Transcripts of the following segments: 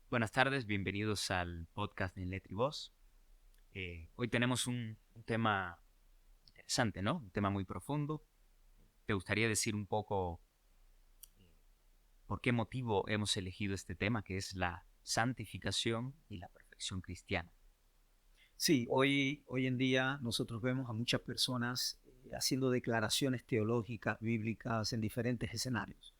Buenas tardes, bienvenidos al podcast de Letri Voz. Hoy tenemos un tema interesante, ¿no? Un tema muy profundo. ¿Te gustaría decir un poco por qué motivo hemos elegido este tema, que es la santificación y la perfección cristiana? Sí, hoy en día nosotros vemos a muchas personas haciendo declaraciones teológicas, bíblicas en diferentes escenarios.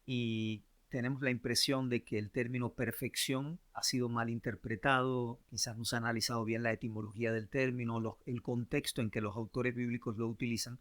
Y tenemos la impresión de que el término perfección ha sido mal interpretado, quizás no se ha analizado bien la etimología del término, el contexto en que los autores bíblicos lo utilizan,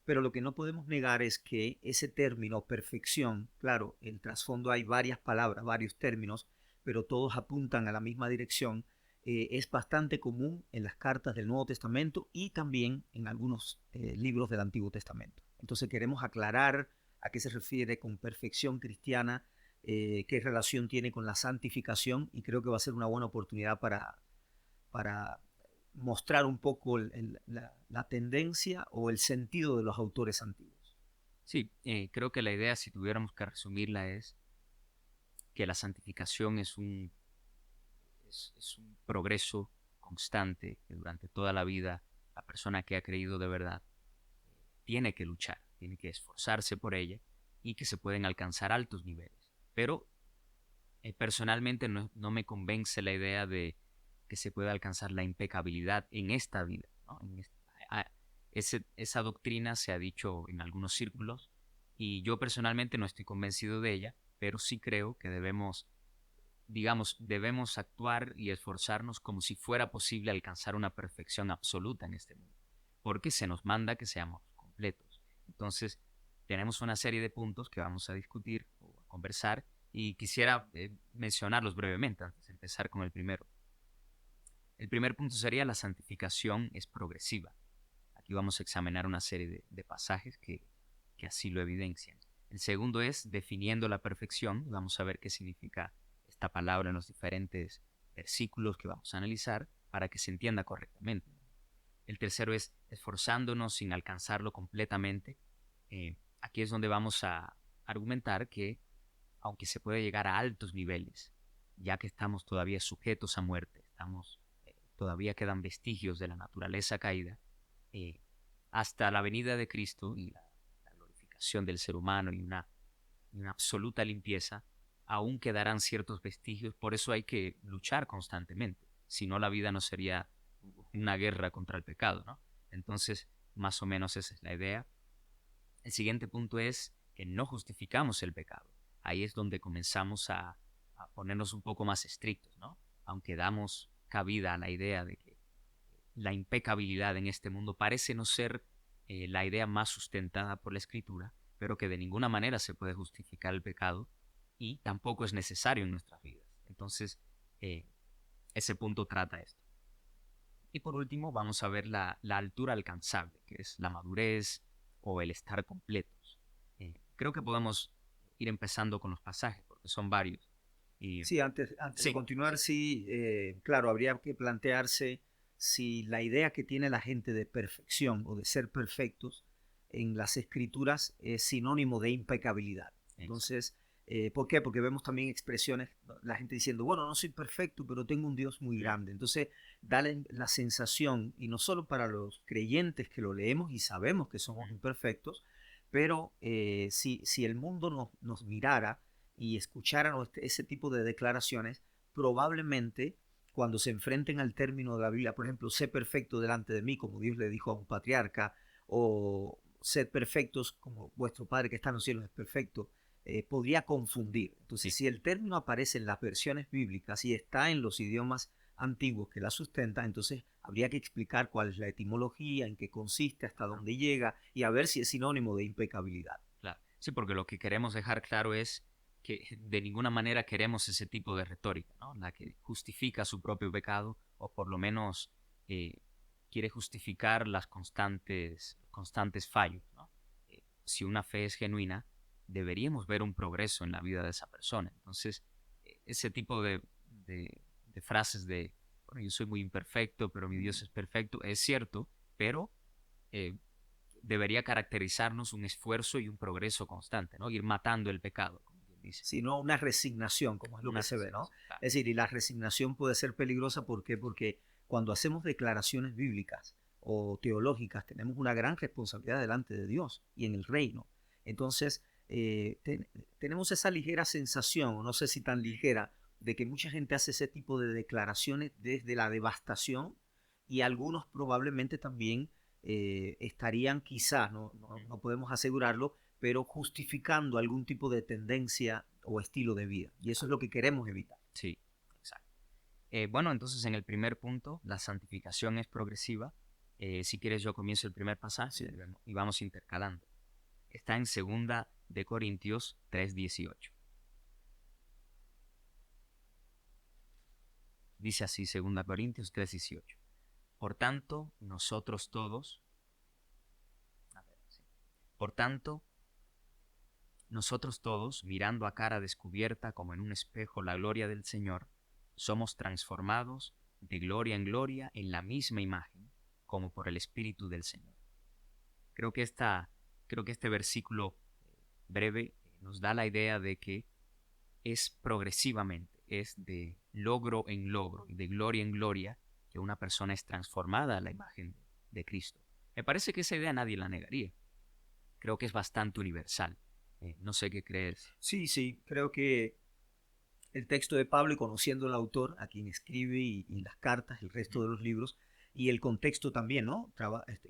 pero lo que no podemos negar es que ese término perfección, claro, en el trasfondo hay varias palabras, varios términos, pero todos apuntan a la misma dirección, es bastante común en las cartas del Nuevo Testamento y también en algunos libros del Antiguo Testamento. Entonces queremos aclarar a qué se refiere con perfección cristiana, qué relación tiene con la santificación, y creo que va a ser una buena oportunidad para mostrar un poco la tendencia o el sentido de los autores antiguos. Sí, creo que la idea, si tuviéramos que resumirla, es que la santificación es un progreso constante que durante toda la vida la persona que ha creído de verdad tiene que luchar, tiene que esforzarse por ella y que se pueden alcanzar altos niveles. Pero personalmente no me convence la idea de que se pueda alcanzar la impecabilidad en esta vida, ¿no? A- esa doctrina se ha dicho en algunos círculos y yo personalmente no estoy convencido de ella, pero sí creo que debemos actuar y esforzarnos como si fuera posible alcanzar una perfección absoluta en este mundo, porque se nos manda que seamos completos. Entonces, tenemos una serie de puntos que vamos a discutir o a conversar y quisiera mencionarlos brevemente antes de empezar con el primero. El primer punto sería la santificación es progresiva. Aquí vamos a examinar una serie de pasajes que así lo evidencian. El segundo es definiendo la perfección. Vamos a ver qué significa esta palabra en los diferentes versículos que vamos a analizar para que se entienda correctamente. El tercero es esforzándonos sin alcanzarlo completamente. Aquí es donde vamos a argumentar que, aunque se puede llegar a altos niveles, ya que estamos todavía sujetos a muerte, todavía quedan vestigios de la naturaleza caída, eh, hasta la venida de Cristo y la glorificación del ser humano y una absoluta limpieza, aún quedarán ciertos vestigios. Por eso hay que luchar constantemente. Si no, la vida no sería una guerra contra el pecado, ¿no? Entonces, más o menos esa es la idea. El siguiente punto es que no justificamos el pecado. Ahí es donde comenzamos a ponernos un poco más estrictos, ¿no? Aunque damos cabida a la idea de que la impecabilidad en este mundo parece no ser la idea más sustentada por la escritura, pero que de ninguna manera se puede justificar el pecado y tampoco es necesario en nuestras vidas. Entonces, eh, ese punto trata esto. Y por último, vamos a ver la altura alcanzable, que es la madurez o el estar completos. Creo que podemos ir empezando con los pasajes, porque son varios. Y Sí, antes de sí, continuar, sí, claro, habría que plantearse si la idea que tiene la gente de perfección o de ser perfectos en las escrituras es sinónimo de impecabilidad. exacto. Entonces, ¿por qué? Porque vemos también expresiones, la gente diciendo, bueno, no soy perfecto, pero tengo un Dios muy grande. Entonces, da la sensación, y no solo para los creyentes que lo leemos y sabemos que somos imperfectos, pero si el mundo nos mirara, y escucharan ese tipo de declaraciones, probablemente cuando se enfrenten al término de la Biblia, por ejemplo, sé perfecto delante de mí, como Dios le dijo a un patriarca, o sed perfectos como vuestro Padre que está en los cielos es perfecto, podría confundir. Entonces, Sí. si el término aparece en las versiones bíblicas y está en los idiomas antiguos que la sustentan, entonces habría que explicar cuál es la etimología, en qué consiste, hasta dónde llega y a ver si es sinónimo de impecabilidad. Claro. Sí, porque lo que queremos dejar claro es que de ninguna manera queremos ese tipo de retórica, ¿no? La que justifica su propio pecado o por lo menos eh, quiere justificar constantes fallos, ¿no? Si una fe es genuina, deberíamos ver un progreso en la vida de esa persona. Entonces, ese tipo de frases de, bueno, yo soy muy imperfecto, pero mi Dios es perfecto, es cierto, pero eh, debería caracterizarnos un esfuerzo y un progreso constante, ¿no? Ir matando el pecado. dice. sino una resignación, como es lo Una que se ve, ¿no? resignación, claro. Es decir, y la resignación puede ser peligrosa, ¿por qué? Porque cuando hacemos declaraciones bíblicas o teológicas, tenemos una gran responsabilidad delante de Dios y en el reino. Entonces, tenemos esa ligera sensación, o no sé si tan ligera, de que mucha gente hace ese tipo de declaraciones desde la devastación y algunos probablemente también estarían quizás, no podemos asegurarlo, pero justificando algún tipo de tendencia o estilo de vida. Y eso es lo que queremos evitar. Sí, exacto. Bueno, entonces en el primer punto, la santificación es progresiva. Si quieres yo comienzo el primer pasaje Sí. y vamos intercalando. Está en segunda de Corintios 3:18. Dice así, segunda Corintios 3:18. Por tanto, nosotros todos, a ver, sí. Por tanto, nosotros todos, mirando a cara descubierta como en un espejo la gloria del Señor, somos transformados de gloria en gloria en la misma imagen, como por el Espíritu del Señor. Creo que, creo que este versículo breve nos da la idea de que es progresivamente, es de logro en logro y de gloria en gloria que una persona es transformada a la imagen de Cristo. Me parece que esa idea nadie la negaría. Creo que es bastante universal. No sé qué crees. Sí, sí, creo que el texto de Pablo y conociendo al autor, a quien escribe y las cartas, el resto de los libros, y el contexto también, ¿no?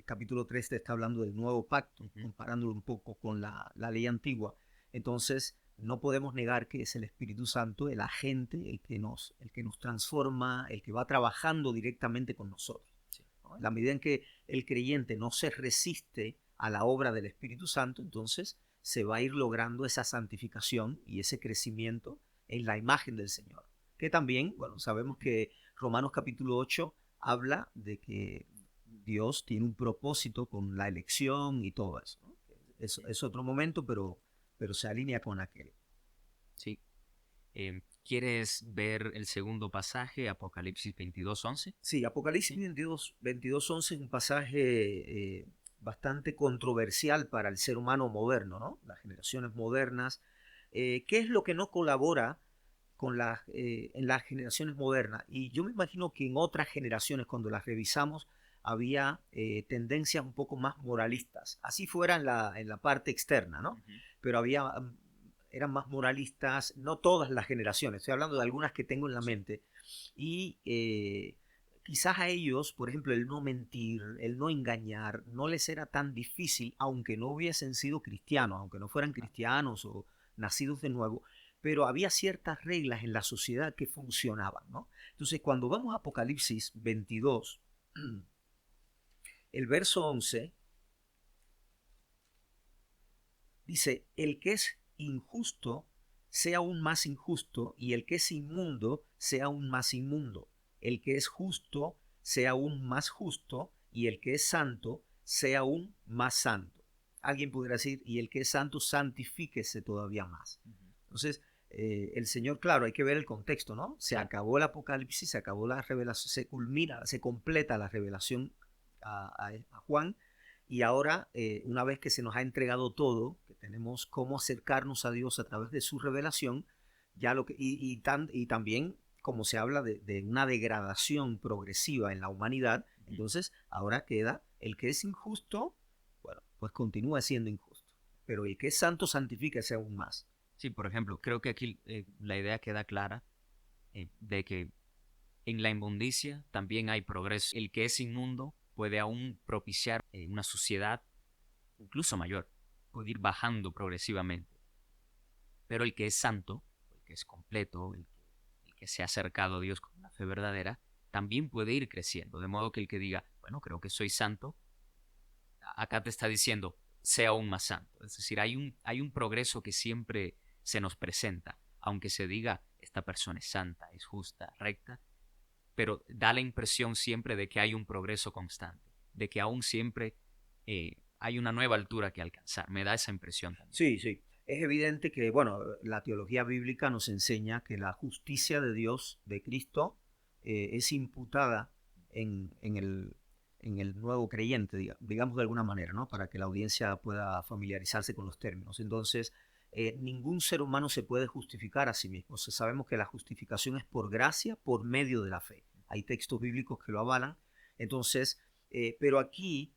Capítulo 3 te está hablando del nuevo pacto, comparándolo un poco con la ley antigua. Entonces, no podemos negar que es el Espíritu Santo, el agente, el que nos transforma, el que va trabajando directamente con nosotros. Sí. ¿No? En la medida en que el creyente no se resiste a la obra del Espíritu Santo, entonces se va a ir logrando esa santificación y ese crecimiento en la imagen del Señor. Que también, bueno, sabemos que Romanos capítulo 8 habla de que Dios tiene un propósito con la elección y todo eso, ¿no? Es otro momento, pero se alinea con aquel. Sí. ¿Quieres ver el segundo pasaje, Apocalipsis 22:11? Sí, Apocalipsis Sí. 22:11 es un pasaje bastante controversial para el ser humano moderno, ¿no? Las generaciones modernas. ¿Qué es lo que no colabora en las generaciones modernas? Y yo me imagino que en otras generaciones, cuando las revisamos, había tendencias un poco más moralistas. Así fuera en la parte externa, ¿no? Pero eran más moralistas, no todas las generaciones, estoy hablando de algunas que tengo en la mente. Y quizás a ellos, por ejemplo, el no mentir, el no engañar, no les era tan difícil, aunque no hubiesen sido cristianos, aunque no fueran cristianos o nacidos de nuevo, pero había ciertas reglas en la sociedad que funcionaban, ¿no? Entonces, cuando vamos a Apocalipsis 22, el verso 11 dice, el que es injusto sea aún más injusto y el que es inmundo sea aún más inmundo. El que es justo sea aún más justo y el que es santo sea aún más santo. Alguien podría decir, y el que es santo, santifíquese todavía más. Entonces, el Señor, claro, hay que ver el contexto, ¿no? Se acabó el Apocalipsis, se acabó la revelación, se culmina, se completa la revelación a Juan. Y ahora, una vez que se nos ha entregado todo, que tenemos cómo acercarnos a Dios a través de su revelación, ya lo que, y también como se habla de una degradación progresiva en la humanidad, entonces ahora queda el que es injusto, bueno, pues continúa siendo injusto, pero el que es santo santifíquese aún más. Sí, por ejemplo, creo que aquí la idea queda clara de que en la inmundicia también hay progreso. El que es inmundo puede aún propiciar una suciedad incluso mayor, puede ir bajando progresivamente. Pero el que es santo, el que es completo, el que se ha acercado a Dios con una fe verdadera, también puede ir creciendo. De modo que el que diga, bueno, creo que soy santo, acá te está diciendo, sea aún más santo. Es decir, hay un progreso que siempre se nos presenta, aunque se diga, esta persona es santa, es justa, recta, pero da la impresión siempre de que hay un progreso constante, de que aún siempre hay una nueva altura que alcanzar. Me da esa impresión también. Sí, sí. Es evidente que, bueno, la teología bíblica nos enseña que la justicia de Dios, de Cristo, es imputada en el nuevo creyente, digamos de alguna manera, ¿no? Para que la audiencia pueda familiarizarse con los términos. Entonces, ningún ser humano se puede justificar a sí mismo. O sea, sabemos que la justificación es por gracia, por medio de la fe. Hay textos bíblicos que lo avalan. Entonces, pero aquí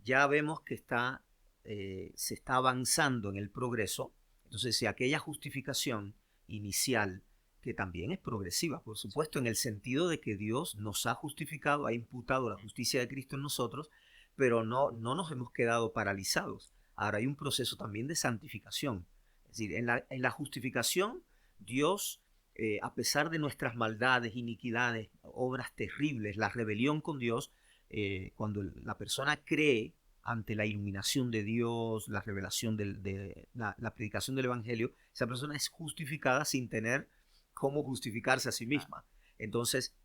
ya vemos que se está avanzando en el progreso. Entonces, si aquella justificación inicial, que también es progresiva, por supuesto, en el sentido de que Dios nos ha justificado, ha imputado la justicia de Cristo en nosotros, pero no nos hemos quedado paralizados. Ahora hay un proceso también de santificación. Es decir, en la justificación, Dios, a pesar de nuestras maldades, iniquidades, obras terribles, la rebelión con Dios, cuando la persona cree ante la iluminación de Dios, la revelación de la predicación del Evangelio, esa persona es justificada sin tener cómo justificarse a sí misma. Entonces,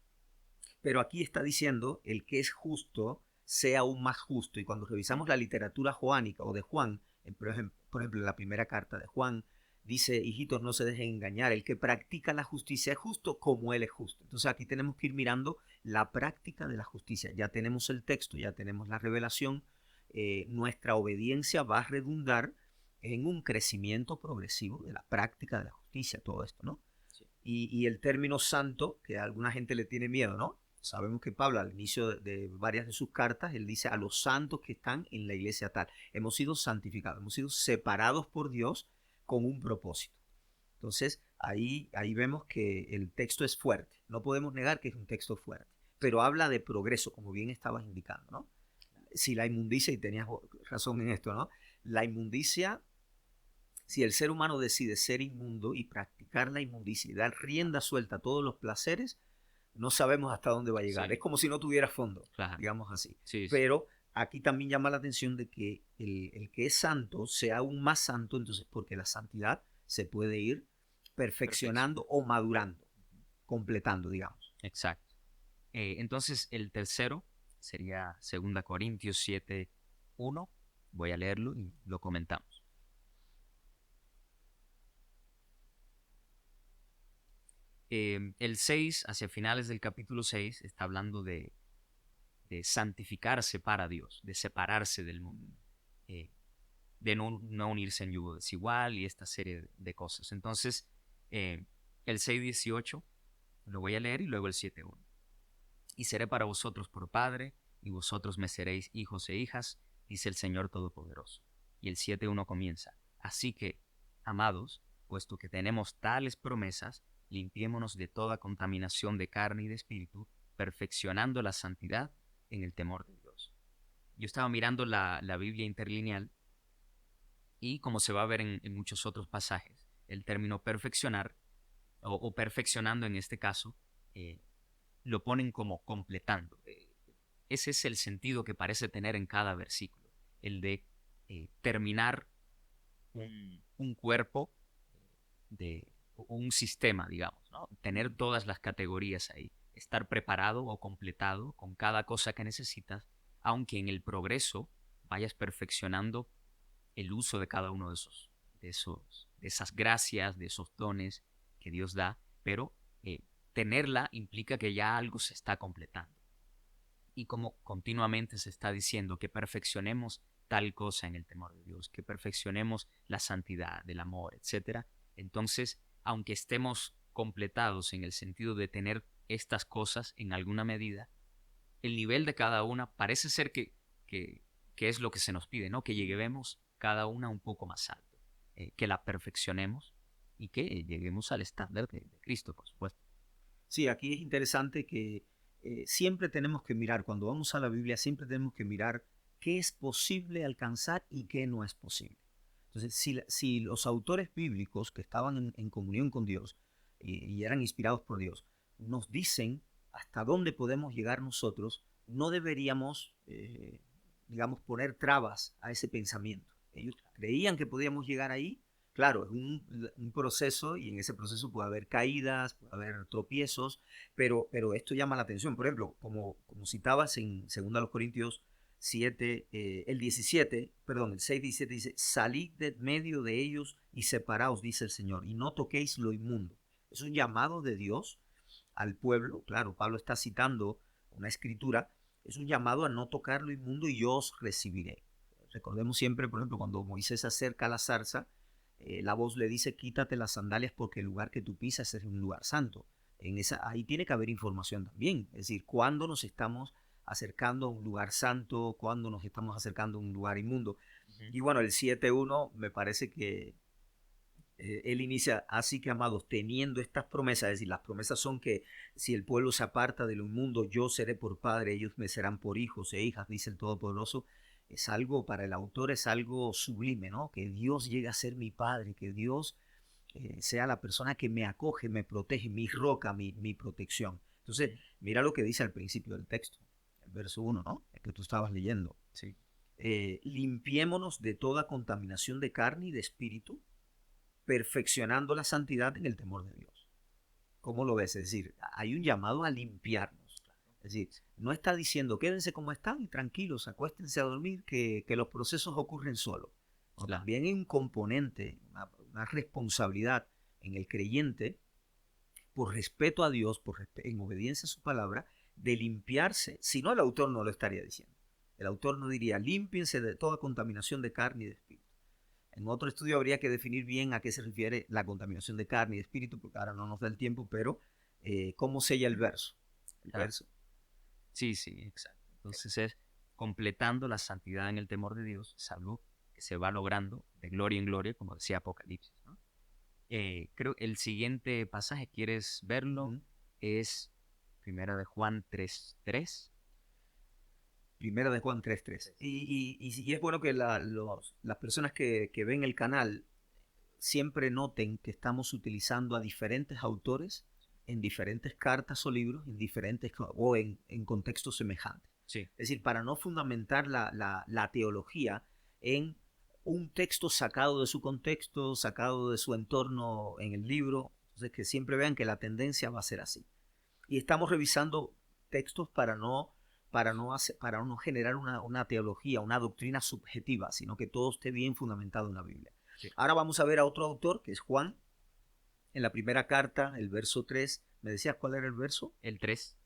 pero aquí está diciendo el que es justo sea aún más justo. Y cuando revisamos la literatura joánica o de Juan, por ejemplo, en la primera carta de Juan, dice, hijitos, no se dejen engañar, el que practica la justicia es justo como él es justo. Entonces aquí tenemos que ir mirando la práctica de la justicia. Ya tenemos el texto, ya tenemos la revelación. Nuestra obediencia va a redundar en un crecimiento progresivo de la práctica de la justicia, todo esto, ¿no? Sí. Y el término santo, que a alguna gente le tiene miedo, ¿no? Sabemos que Pablo al inicio de varias de sus cartas, él dice a los santos que están en la iglesia tal. Hemos sido santificados, hemos sido separados por Dios con un propósito. Entonces, ahí vemos que el texto es fuerte. No podemos negar que es un texto fuerte, pero habla de progreso, como bien estabas indicando, ¿no? Si la inmundicia, y tenías razón en esto, ¿no? La inmundicia, si el ser humano decide ser inmundo y practicar la inmundicia y dar rienda suelta a todos los placeres, no sabemos hasta dónde va a llegar. Sí. Es como si no tuviera fondo, Claro. digamos así. Sí, sí. Pero aquí también llama la atención de que el que es santo sea aún más santo, entonces porque la santidad se puede ir perfeccionando o madurando, completando, digamos. Exacto. Entonces, el tercero sería 2 Corintios 7:1. Voy a leerlo y lo comentamos. El 6, hacia finales del capítulo 6, está hablando de santificarse para Dios, de separarse del mundo, de no unirse en yugo desigual y esta serie de cosas. Entonces, el 6:18 lo voy a leer y luego el 7:1. Y seré para vosotros por padre, y vosotros me seréis hijos e hijas, dice el Señor Todopoderoso. Y el 7:1 comienza. Así que, amados, puesto que tenemos tales promesas, limpiémonos de toda contaminación de carne y de espíritu, perfeccionando la santidad en el temor de Dios. Yo estaba mirando la Biblia interlineal y como se va a ver en muchos otros pasajes, el término perfeccionar o perfeccionando en este caso, lo ponen como completando. Ese es el sentido que parece tener en cada versículo, el de terminar un cuerpo de un sistema, digamos, ¿no? Tener todas las categorías ahí, estar preparado o completado con cada cosa que necesitas, aunque en el progreso vayas perfeccionando el uso de cada uno de esas gracias, de esos dones que Dios da, pero tenerla implica que ya algo se está completando. Y como continuamente se está diciendo que perfeccionemos tal cosa en el temor de Dios, que perfeccionemos la santidad, el amor, etc. Entonces, aunque estemos completados en el sentido de tener estas cosas en alguna medida, el nivel de cada una parece ser que es lo que se nos pide, ¿no? Que lleguemos cada una un poco más alto, que la perfeccionemos y que lleguemos al estándar de Cristo, por supuesto. Sí, aquí es interesante que siempre tenemos que mirar, cuando vamos a la Biblia, siempre tenemos que mirar qué es posible alcanzar y qué no es posible. Entonces, si los autores bíblicos que estaban en comunión con Dios y eran inspirados por Dios, nos dicen hasta dónde podemos llegar nosotros, no deberíamos, digamos, poner trabas a ese pensamiento. Ellos creían que podíamos llegar ahí. Claro, es un proceso y en ese proceso puede haber caídas, puede haber tropiezos, pero esto llama la atención. Por ejemplo, como citabas en 2 Corintios 7, el 17, perdón, el 6:17 dice, salid de medio de ellos y separaos, dice el Señor, y no toquéis lo inmundo. Es un llamado de Dios al pueblo. Claro, Pablo está citando una escritura, es un llamado a no tocar lo inmundo y yo os recibiré. Recordemos siempre, por ejemplo, cuando Moisés acerca a la zarza, la voz le dice, quítate las sandalias porque el lugar que tú pisas es un lugar santo. Ahí tiene que haber información también, es decir, cuándo nos estamos acercando a un lugar santo, cuándo nos estamos acercando a un lugar inmundo. Ujú. Y bueno, el 7.1 me parece que él inicia, así que amados, teniendo estas promesas, es decir, las promesas son que si el pueblo se aparta de lo inmundo, yo seré por padre, ellos me serán por hijos e hijas, dice el Todopoderoso. Es algo, para el autor es algo sublime, ¿no? Que Dios llegue a ser mi padre, que Dios sea la persona que me acoge, me protege, mi roca, mi protección. Entonces, mira lo que dice al principio del texto, el verso 1, ¿no? El que tú estabas leyendo. Sí, Limpiémonos de toda contaminación de carne y de espíritu, perfeccionando la santidad en el temor de Dios. ¿Cómo lo ves? Es decir, hay un llamado a limpiarnos. Es decir, no está diciendo quédense como están y tranquilos, acuéstense a dormir, que los procesos ocurren solos. No, claro. también hay un componente, una responsabilidad en el creyente, por respeto a Dios, en obediencia a su palabra, de limpiarse. Si no, el autor no lo estaría diciendo. El autor no diría, límpiense de toda contaminación de carne y de espíritu. En otro estudio habría que definir bien a qué se refiere la contaminación de carne y de espíritu, porque ahora no nos da el tiempo, pero ¿cómo sella el verso? El Claro. verso. Sí, sí, exacto. Entonces es completando la santidad en el temor de Dios, es algo que se va logrando de gloria en gloria, como decía Apocalipsis, ¿no? Creo el siguiente pasaje, ¿quieres verlo? Uh-huh. Es Primera de Juan 3:3. Primera de Juan 3.3. Y es bueno que las personas que ven el canal siempre noten que estamos utilizando a diferentes autores en diferentes cartas o libros, en contextos semejantes. Sí, Es decir, para no fundamentar la teología en un texto sacado de su contexto, sacado de su entorno en el libro. Entonces, que siempre vean que la tendencia va a ser así. Y estamos revisando textos para no generar una teología, una doctrina subjetiva, sino que todo esté bien fundamentado en la Biblia. sí. Ahora vamos a ver a otro autor, que es Juan, en la primera carta, el verso 3. ¿Me decías cuál era el verso? El 3,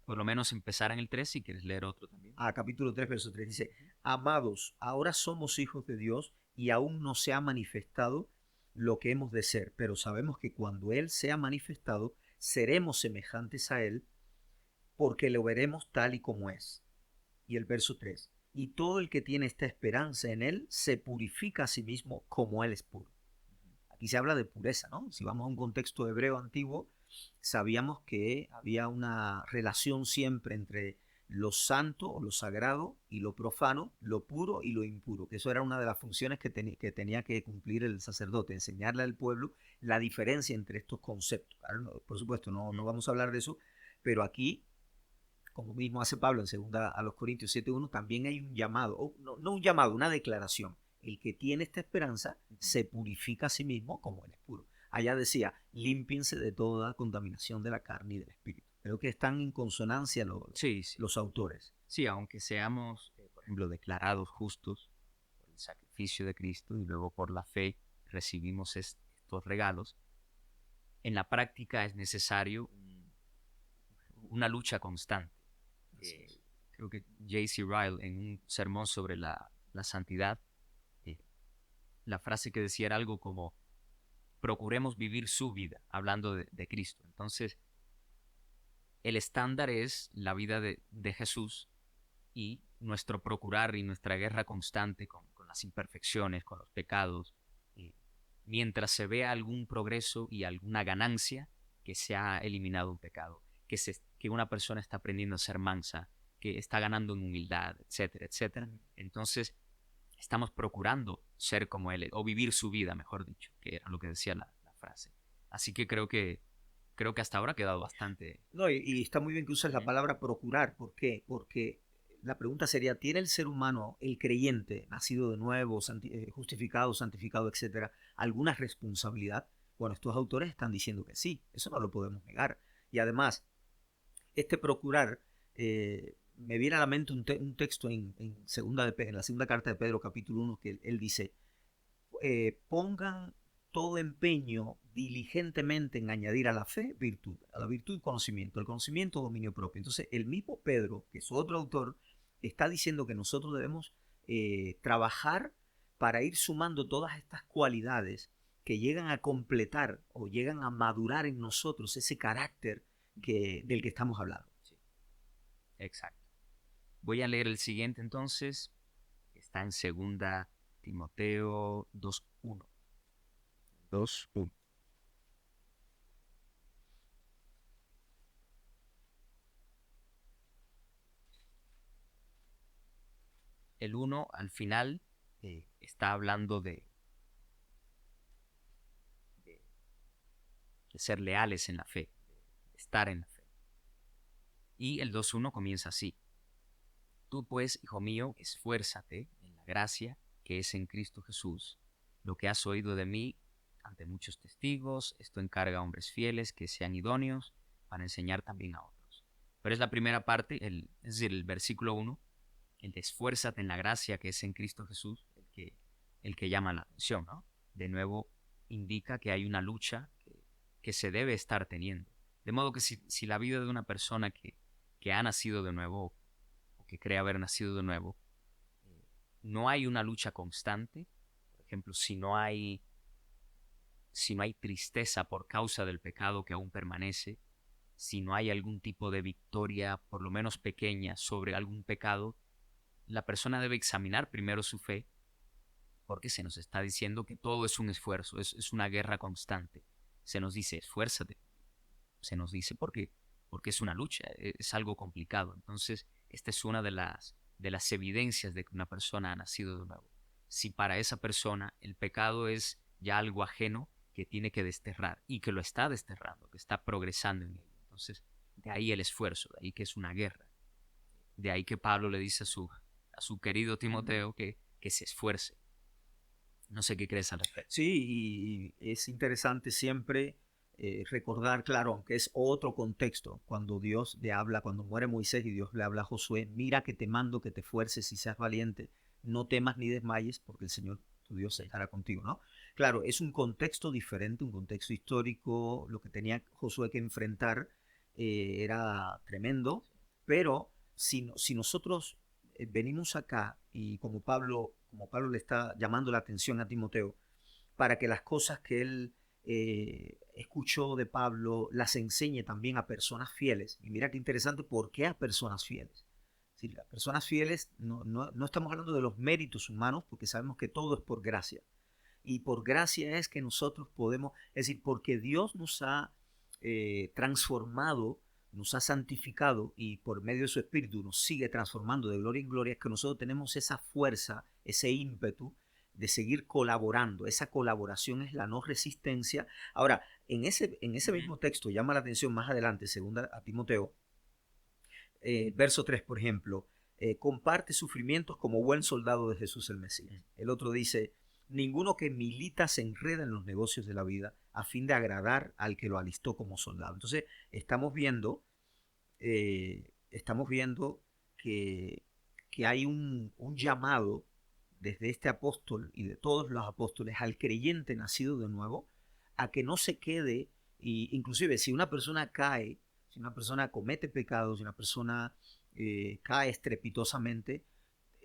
por lo menos empezar en el 3 si quieres leer otro también. Capítulo 3, verso 3. Dice, amados, ahora somos hijos de Dios y aún no se ha manifestado lo que hemos de ser, pero sabemos que cuando Él sea manifestado, seremos semejantes a Él porque lo veremos tal y como es. Y el verso 3. Y todo el que tiene esta esperanza en Él se purifica a sí mismo como Él es puro. Aquí se habla de pureza, ¿no? Si vamos a un contexto hebreo antiguo, sabíamos que había una relación siempre entre lo santo o lo sagrado y lo profano, lo puro y lo impuro, que eso era una de las funciones que tenía que cumplir el sacerdote, enseñarle al pueblo la diferencia entre estos conceptos. Claro, por supuesto, no vamos a hablar de eso, pero aquí, como mismo hace Pablo en segunda a los Corintios 7.1, también hay un llamado, no un llamado, una declaración. El que tiene esta esperanza se purifica a sí mismo como él es puro. Allá decía, límpiense de toda contaminación de la carne y del espíritu. Creo que están en consonancia Sí, sí. los autores. Sí, aunque seamos, por ejemplo, declarados justos por el sacrificio de Cristo y luego por la fe recibimos estos regalos, en la práctica es necesario una lucha constante. Eh, Creo que J.C. Ryle en un sermón sobre la santidad, eh, la frase que decía era algo como procuremos vivir su vida, hablando de Cristo. Entonces, el estándar es la vida de Jesús y nuestro procurar y nuestra guerra constante con las imperfecciones, con los pecados, eh, mientras se vea algún progreso y alguna ganancia, que se ha eliminado un pecado, que una persona está aprendiendo a ser mansa, que está ganando en humildad, etcétera, etcétera. Entonces, estamos procurando ser como Él, o vivir su vida, mejor dicho, que era lo que decía la frase. Así que creo que hasta ahora ha quedado bastante. No, y está muy bien que uses la palabra procurar. ¿Por qué? Porque la pregunta sería, ¿tiene el ser humano, el creyente, nacido de nuevo, justificado, santificado, etcétera, alguna responsabilidad? Bueno, estos autores están diciendo que sí, eso no lo podemos negar. Y además, este procurar, me viene a la mente un texto en la segunda carta de Pedro, capítulo 1, que él dice, pongan todo empeño diligentemente en añadir a la fe virtud, a la virtud conocimiento, al conocimiento dominio propio. Entonces, el mismo Pedro, que es otro autor, está diciendo que nosotros debemos trabajar para ir sumando todas estas cualidades que llegan a completar o llegan a madurar en nosotros ese carácter del que estamos hablando. Sí, exacto. Voy a leer el siguiente entonces. Está en segunda Timoteo 2:1. 2:1. El 1 al final está hablando de- de ser leales en la fe, de estar en la fe. Y el 2:1 comienza así. Tú pues, hijo mío, esfuérzate en la gracia que es en Cristo Jesús. Lo que has oído de mí ante muchos testigos, esto encarga a hombres fieles que sean idóneos para enseñar también a otros. Pero es la primera parte, es decir, el versículo 1, el de esfuérzate en la gracia que es en Cristo Jesús, el que llama la atención, ¿no? De nuevo, indica que hay una lucha que se debe estar teniendo. De modo que si la vida de una persona que ha nacido de nuevo o que cree haber nacido de nuevo, no hay una lucha constante, por ejemplo, si no hay tristeza por causa del pecado que aún permanece, si no hay algún tipo de victoria, por lo menos pequeña, sobre algún pecado, la persona debe examinar primero su fe, porque se nos está diciendo que todo es un esfuerzo, es una guerra constante. Se nos dice, esfuérzate. Se nos dice, porque es una lucha, es algo complicado. Entonces, esta es una de las evidencias de que una persona ha nacido de nuevo. Si para esa persona el pecado es ya algo ajeno que tiene que desterrar y que lo está desterrando, que está progresando en ello. Entonces, de ahí el esfuerzo, de ahí que es una guerra. De ahí que Pablo le dice a su querido Timoteo que se esfuerce. No sé qué crees al respecto. Sí, y es interesante siempre recordar, claro, aunque es otro contexto, cuando Dios le habla, cuando muere Moisés y Dios le habla a Josué, mira que te mando que te fuerces y seas valiente, no temas ni desmayes, porque el Señor tu Dios estará contigo, ¿no? Claro, es un contexto diferente, un contexto histórico, lo que tenía Josué que enfrentar era tremendo, pero si nosotros venimos acá y como Pablo le está llamando la atención a Timoteo, para que las cosas que él escuchó de Pablo las enseñe también a personas fieles. Y mira qué interesante, ¿por qué a personas fieles? Si las personas fieles, no estamos hablando de los méritos humanos, porque sabemos que todo es por gracia. Y por gracia es que nosotros podemos, es decir, porque Dios nos ha transformado, nos ha santificado y por medio de su Espíritu nos sigue transformando de gloria en gloria, es que nosotros tenemos esa fuerza, ese ímpetu de seguir colaborando. Esa colaboración es la no resistencia. Ahora, en ese mismo texto llama la atención más adelante, segunda a Timoteo, verso 3, por ejemplo, comparte sufrimientos como buen soldado de Jesús el Mesías. El otro dice, ninguno que milita se enreda en los negocios de la vida a fin de agradar al que lo alistó como soldado. Entonces, estamos viendo que hay un llamado desde este apóstol y de todos los apóstoles al creyente nacido de nuevo a que no se quede, y inclusive si una persona cae, si una persona comete pecados, si una persona cae estrepitosamente,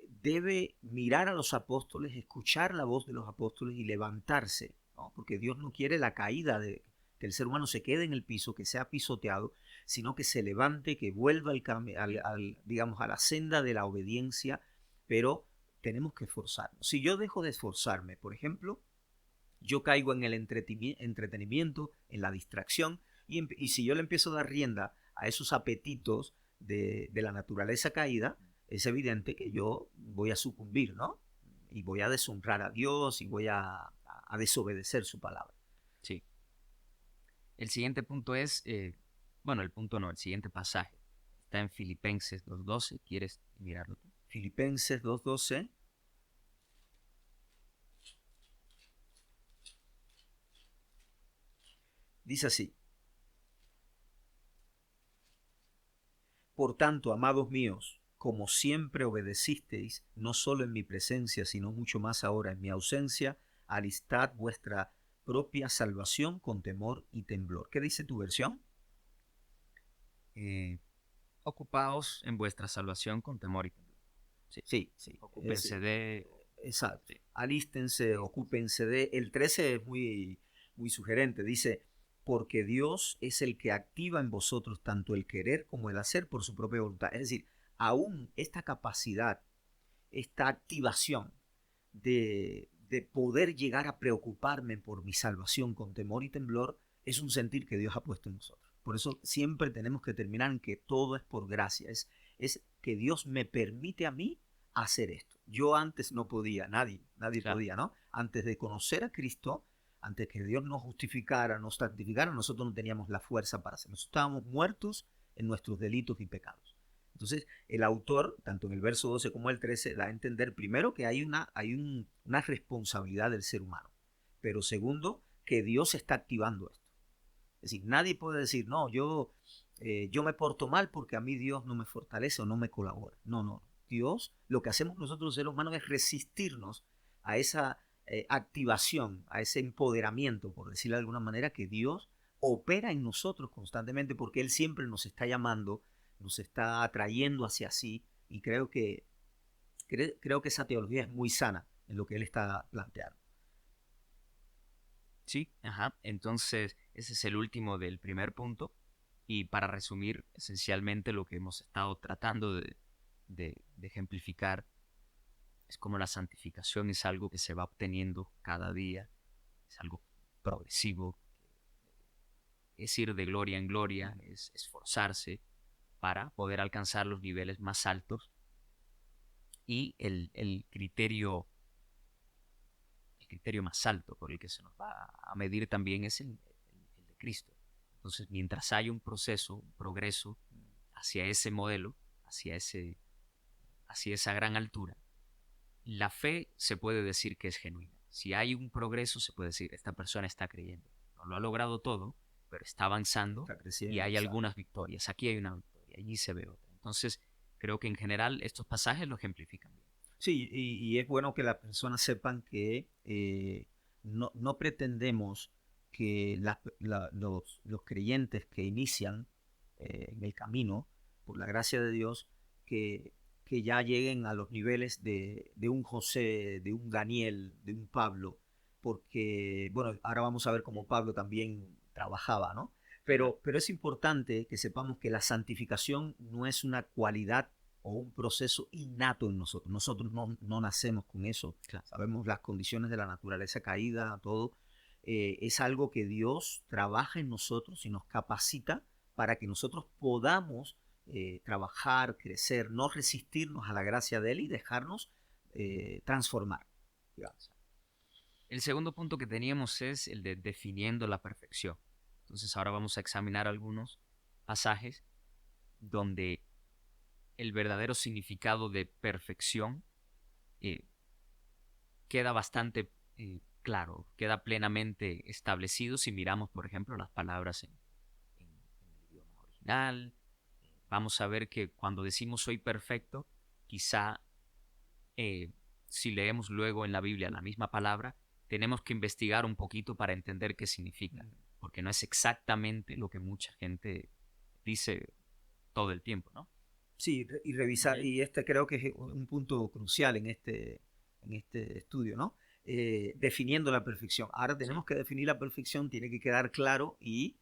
debe mirar a los apóstoles, escuchar la voz de los apóstoles y levantarse, ¿no? Porque Dios no quiere la caída de que el ser humano se quede en el piso, que sea pisoteado, sino que se levante, que vuelva digamos, a la senda de la obediencia, pero tenemos que esforzarnos. Si yo dejo de esforzarme, por ejemplo, yo caigo en el entretenimiento, en la distracción, y si yo le empiezo a dar rienda a esos apetitos de la naturaleza caída, es evidente que yo voy a sucumbir, ¿no? Y voy a deshonrar a Dios y voy a desobedecer su palabra. Sí. El siguiente punto es, bueno, el punto no, el siguiente pasaje. Está en Filipenses 2:12. ¿Quieres mirarlo tú? Filipenses 2:12 dice así: Por tanto, amados míos, como siempre obedecisteis, no solo en mi presencia, sino mucho más ahora en mi ausencia, alistad vuestra propia salvación con temor y temblor. ¿Qué dice tu versión? Eh, Ocupaos en vuestra salvación con temor y temblor. Sí. Sí, sí. Ocúpense de Exacto. Sí, Alístense, ocúpense de. El 13 es muy, muy sugerente. Dice, porque Dios es el que activa en vosotros tanto el querer como el hacer por su propia voluntad. Es decir, aún esta capacidad, esta activación de poder llegar a preocuparme por mi salvación con temor y temblor, es un sentir que Dios ha puesto en nosotros. Por eso siempre tenemos que terminar en que todo es por gracia. Es que Dios me permite a mí hacer esto. Yo antes no podía, nadie claro. podía, ¿no? Antes de conocer a Cristo, antes que Dios nos justificara, nos santificara, nosotros no teníamos la fuerza para hacerlo. Nosotros estábamos muertos en nuestros delitos y pecados. Entonces, el autor, tanto en el verso 12 como el 13, da a entender primero que una responsabilidad del ser humano, pero segundo, que Dios está activando esto. Es decir, nadie puede decir, no, yo me porto mal porque a mí Dios no me fortalece o no me colabora. No, no. Dios, lo que hacemos nosotros los seres humanos es resistirnos a esa activación, a ese empoderamiento, por decirlo de alguna manera, que Dios opera en nosotros constantemente porque Él siempre nos está llamando, nos está atrayendo hacia sí y creo que esa teología es muy sana en lo que Él está planteando. Sí, ajá. Entonces, ese es el último del primer punto. Y para resumir, esencialmente lo que hemos estado tratando de ejemplificar es como la santificación es algo que se va obteniendo cada día, es algo progresivo, es ir de gloria en gloria, es esforzarse para poder alcanzar los niveles más altos y el criterio más alto por el que se nos va a medir también es el de Cristo. Entonces, mientras hay un proceso, un progreso hacia ese modelo, hacia, hacia esa gran altura, la fe se puede decir que es genuina. Si hay un progreso, se puede decir, esta persona está creyendo. No lo ha logrado todo, pero está avanzando Está y creciendo, hay exacto. algunas victorias. Aquí hay una victoria, allí se ve otra. Entonces, creo que en general estos pasajes lo ejemplifican bien. Sí, y es bueno que las personas sepan que no pretendemos que los creyentes que inician en el camino, por la gracia de Dios, que, que ya lleguen a los niveles de un José, de un Daniel, de un Pablo, porque, bueno, ahora vamos a ver cómo Pablo también trabajaba, ¿no? Claro. Pero es importante que sepamos que la santificación no es una cualidad o un proceso innato en nosotros. Nosotros no nacemos con eso. Claro. Sabemos las condiciones de la naturaleza caída, todo. Es algo que Dios trabaja en nosotros y nos capacita para que nosotros podamos trabajar, crecer, no resistirnos a la gracia de Él y dejarnos transformar. Digamos. El segundo punto que teníamos es el de definiendo la perfección. Entonces ahora vamos a examinar algunos pasajes donde el verdadero significado de perfección eh, queda bastante claro, queda plenamente establecido si miramos, por ejemplo, las palabras en el idioma original. Vamos a ver que cuando decimos soy perfecto, quizá eh, si leemos luego en la Biblia la misma palabra, tenemos que investigar un poquito para entender qué significa, porque no es exactamente lo que mucha gente dice todo el tiempo, ¿no? Sí, y revisar, Ujú. y este creo que es un punto crucial en este estudio, ¿no? Definiendo la perfección. Ahora Sí. tenemos que definir la perfección, tiene que quedar claro y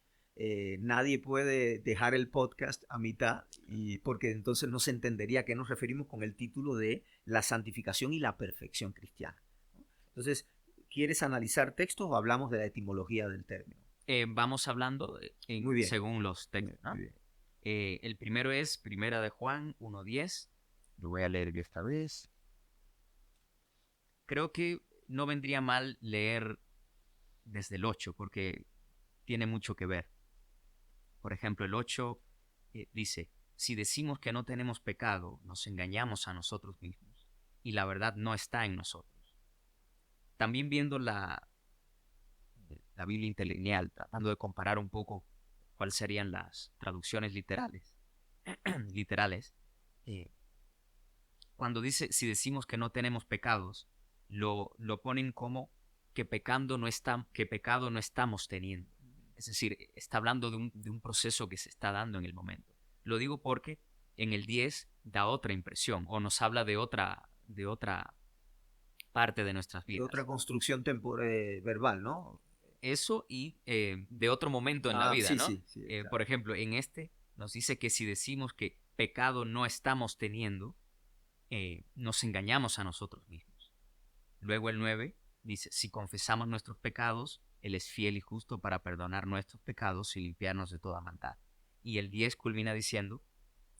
nadie puede dejar el podcast a mitad y porque entonces no se entendería a qué nos referimos con el título de la santificación y la perfección cristiana, ¿no? Entonces, ¿quieres analizar textos o hablamos de la etimología del término? Vamos hablando Muy bien, según los textos, muy ¿no? bien. El primero es Primera de Juan 1:10. Lo voy a leer yo esta vez. Creo que no vendría mal leer desde el 8 porque tiene mucho que ver. Por ejemplo, el 8 dice, si decimos que no tenemos pecado, nos engañamos a nosotros mismos y la verdad no está en nosotros. También viendo la Biblia interlineal, tratando de comparar un poco cuáles serían las traducciones literales, literales, eh, cuando dice, si decimos que no tenemos pecados, lo ponen como que pecado no estamos teniendo. Es decir, está hablando de un proceso que se está dando en el momento. Lo digo porque en el 10 da otra impresión o nos habla de otra parte de nuestras Y vidas. otra construcción verbal, ¿no? Eso y de otro momento en la Ah, vida, sí, ¿no? sí, sí, Por claro. ejemplo, en este nos dice que si decimos que pecado no estamos teniendo, nos engañamos a nosotros mismos. Luego el 9 dice, si confesamos nuestros pecados, Él es fiel y justo para perdonar nuestros pecados y limpiarnos de toda maldad. Y el 10 culmina diciendo,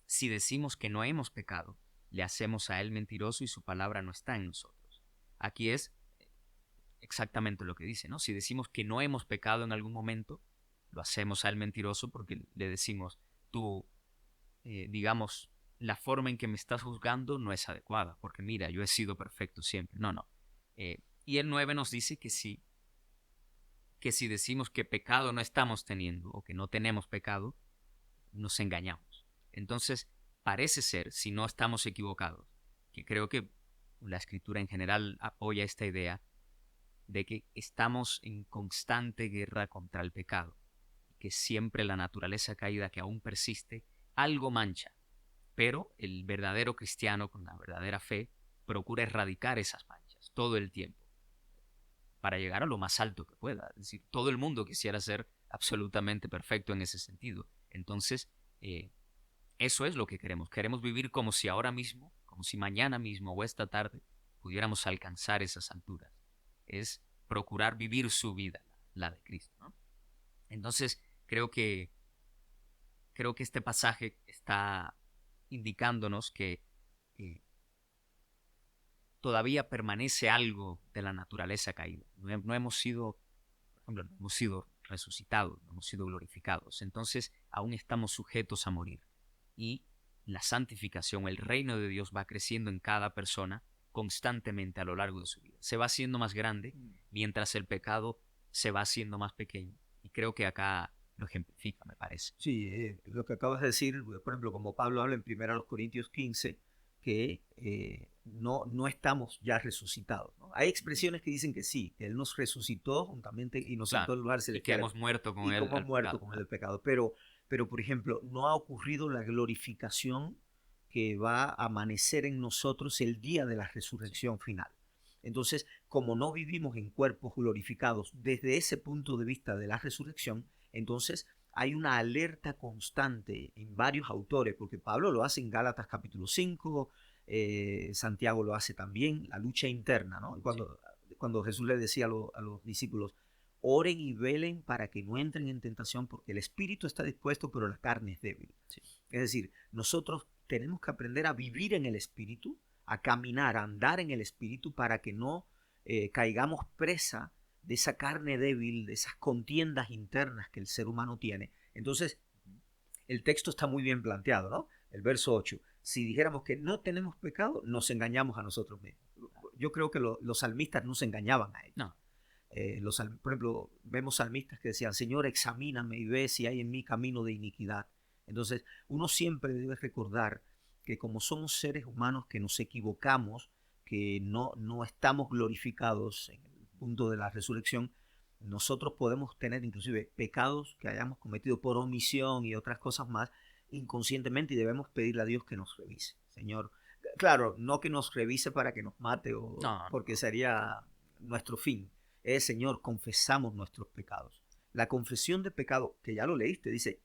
si decimos que no hemos pecado, le hacemos a Él mentiroso y su palabra no está en nosotros. Aquí es exactamente lo que dice, ¿no? Si decimos que no hemos pecado en algún momento, lo hacemos a Él mentiroso porque le decimos, tú, digamos, la forma en que me estás juzgando no es adecuada, porque mira, yo he sido perfecto siempre. No, no. Y el 9 nos dice que si decimos que pecado no estamos teniendo o que no tenemos pecado, nos engañamos. Entonces, parece ser, si no estamos equivocados, que creo que la escritura en general apoya esta idea de que estamos en constante guerra contra el pecado, que siempre la naturaleza caída que aún persiste, algo mancha, pero el verdadero cristiano con la verdadera fe procura erradicar esas manchas todo el tiempo para llegar a lo más alto que pueda. Es decir, todo el mundo quisiera ser absolutamente perfecto en ese sentido. Entonces, eso es lo que queremos. Queremos vivir como si ahora mismo, como si mañana mismo o esta tarde pudiéramos alcanzar esas alturas. Es procurar vivir su vida, la de Cristo, ¿no? Entonces, creo que este pasaje está indicándonos que eh, todavía permanece algo de la naturaleza caída. No hemos sido, por ejemplo, no hemos sido resucitados, no hemos sido glorificados. Entonces, aún estamos sujetos a morir. Y la santificación, el reino de Dios va creciendo en cada persona constantemente a lo largo de su vida. Se va haciendo más grande mientras el pecado se va haciendo más pequeño. Y creo que acá lo ejemplifica, me parece. Sí, lo que acabas de decir, por ejemplo, como Pablo habla en 1 Corintios 15, que no estamos ya resucitados, ¿no? Hay expresiones que dicen que sí, que Él nos resucitó juntamente y nos sentó Claro. en lugares Y que celestiales hemos muerto con y él como hemos al muerto pecado. con el pecado. Pero, por ejemplo, no ha ocurrido la glorificación que va a amanecer en nosotros el día de la Sí. resurrección final. Entonces, como no vivimos en cuerpos glorificados desde ese punto de vista de la resurrección, entonces hay una alerta constante en varios autores, porque Pablo lo hace en Gálatas capítulo 5, Santiago lo hace también, la lucha interna, ¿no? Sí. Cuando Jesús le decía a los discípulos, oren y velen para que no entren en tentación, porque el espíritu está dispuesto, pero la carne es débil. Sí. Es decir, nosotros tenemos que aprender a vivir en el espíritu, a caminar, a andar en el espíritu para que no caigamos presa de esa carne débil, de esas contiendas internas que el ser humano tiene. Entonces, el texto está muy bien planteado, ¿no? El verso 8. Si dijéramos que no tenemos pecado, nos engañamos a nosotros mismos. Yo creo que los salmistas no se engañaban a ellos. No. Por ejemplo, vemos salmistas que decían, Señor, examíname y ve si hay en mí camino de iniquidad. Entonces, uno siempre debe recordar que como somos seres humanos que nos equivocamos, que no estamos glorificados en el punto de la resurrección, nosotros podemos tener inclusive pecados que hayamos cometido por omisión y otras cosas más inconscientemente y debemos pedirle a Dios que nos revise. Señor, claro, no que nos revise para que nos mate o No, porque no. sería nuestro fin. Señor, confesamos nuestros pecados. La confesión de pecado, que ya lo leíste, dice,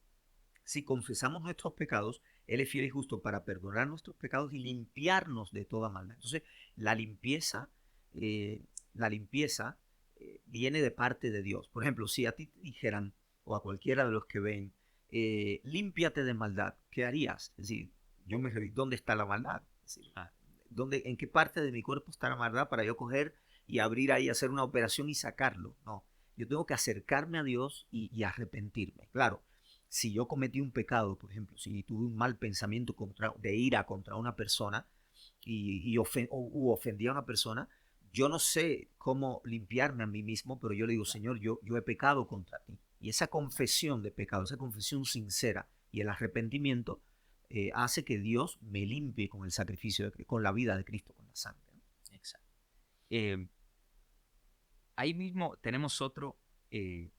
si confesamos nuestros pecados, Él es fiel y justo para perdonar nuestros pecados y limpiarnos de toda maldad. Entonces, la limpieza, eh, la limpieza viene de parte de Dios. Por ejemplo, si a ti te dijeran, o a cualquiera de los que ven, límpiate de maldad, ¿qué harías? Es decir, yo me reviso, ¿dónde está la maldad? Es decir, Ah, ¿en qué parte de mi cuerpo está la maldad para yo coger y abrir ahí, hacer una operación y sacarlo? No, yo tengo que acercarme a Dios y arrepentirme. Claro, si yo cometí un pecado, por ejemplo, si tuve un mal pensamiento de ira contra una persona u ofendí a una persona, yo no sé cómo limpiarme a mí mismo, pero yo le digo, Señor, yo he pecado contra ti. Y esa confesión de pecado, esa confesión sincera y el arrepentimiento hace que Dios me limpie con el sacrificio, con la vida de Cristo, con la sangre, ¿no? exacto. Eh, Ahí mismo tenemos otro eh,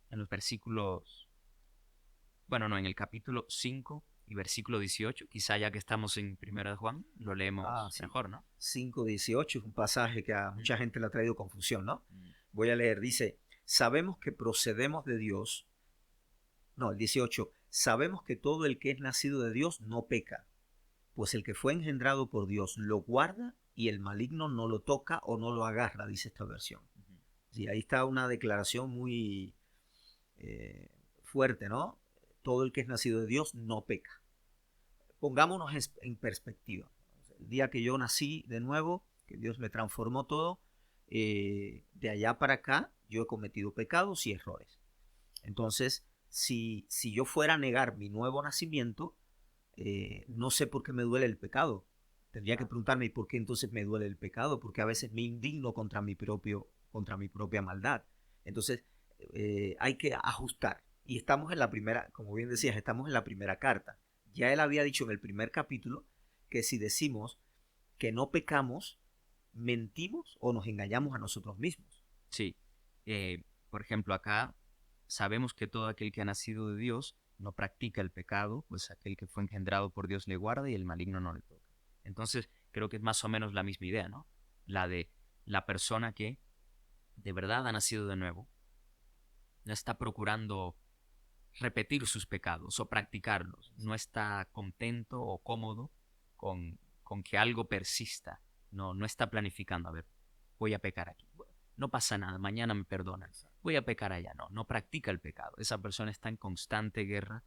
en los versículos, bueno, no, en el capítulo 5 y versículo 18, quizá ya que estamos en Primera de Juan, lo leemos Sí. mejor, ¿no? 5:18 es un pasaje que a mucha gente le ha traído confusión, ¿no? Mm. Voy a leer, dice, sabemos que procedemos de Dios. No, el 18, sabemos que todo el que es nacido de Dios no peca, pues el que fue engendrado por Dios lo guarda y el maligno no lo toca o no lo agarra, dice esta versión. Ujú. Sí, ahí está una declaración muy fuerte, ¿no? Todo el que es nacido de Dios no peca. Pongámonos en perspectiva. El día que yo nací de nuevo, que Dios me transformó todo, de allá para acá yo he cometido pecados y errores. Entonces, si yo fuera a negar mi nuevo nacimiento, no sé por qué me duele el pecado. Tendría que preguntarme por qué entonces me duele el pecado, porque a veces me indigno contra mi propia maldad. Entonces, hay que ajustar. Y estamos en la primera, como bien decías, estamos en la primera carta. Ya él había dicho en el primer capítulo que si decimos que no pecamos, mentimos o nos engañamos a nosotros mismos. Sí. Por ejemplo, acá sabemos que todo aquel que ha nacido de Dios no practica el pecado, pues aquel que fue engendrado por Dios le guarda y el maligno no le toca. Entonces, creo que es más o menos la misma idea, ¿no? La de la persona que de verdad ha nacido de nuevo, no está procurando repetir sus pecados o practicarlos, no está contento o cómodo con que algo persista, no está planificando, a ver, voy a pecar aquí, no pasa nada, mañana me perdonan, voy a pecar allá, no practica el pecado, esa persona está en constante guerra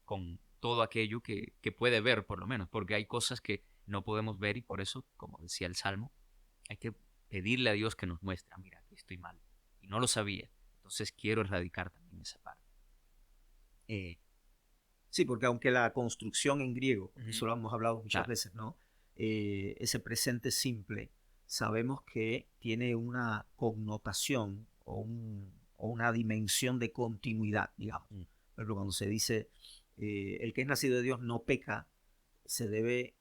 con todo aquello que puede ver por lo menos, porque hay cosas que no podemos ver y por eso, como decía el Salmo, hay que pedirle a Dios que nos muestre, mira, aquí estoy mal, y no lo sabía, entonces quiero erradicar también esa parte. Eh, Sí, porque aunque la construcción en griego, Ujú. eso lo hemos hablado muchas Claro, veces, ¿no? Ese presente simple, sabemos que tiene una connotación o una dimensión de continuidad, digamos. mm, Por ejemplo, cuando se dice el que es nacido de Dios no peca, se debe,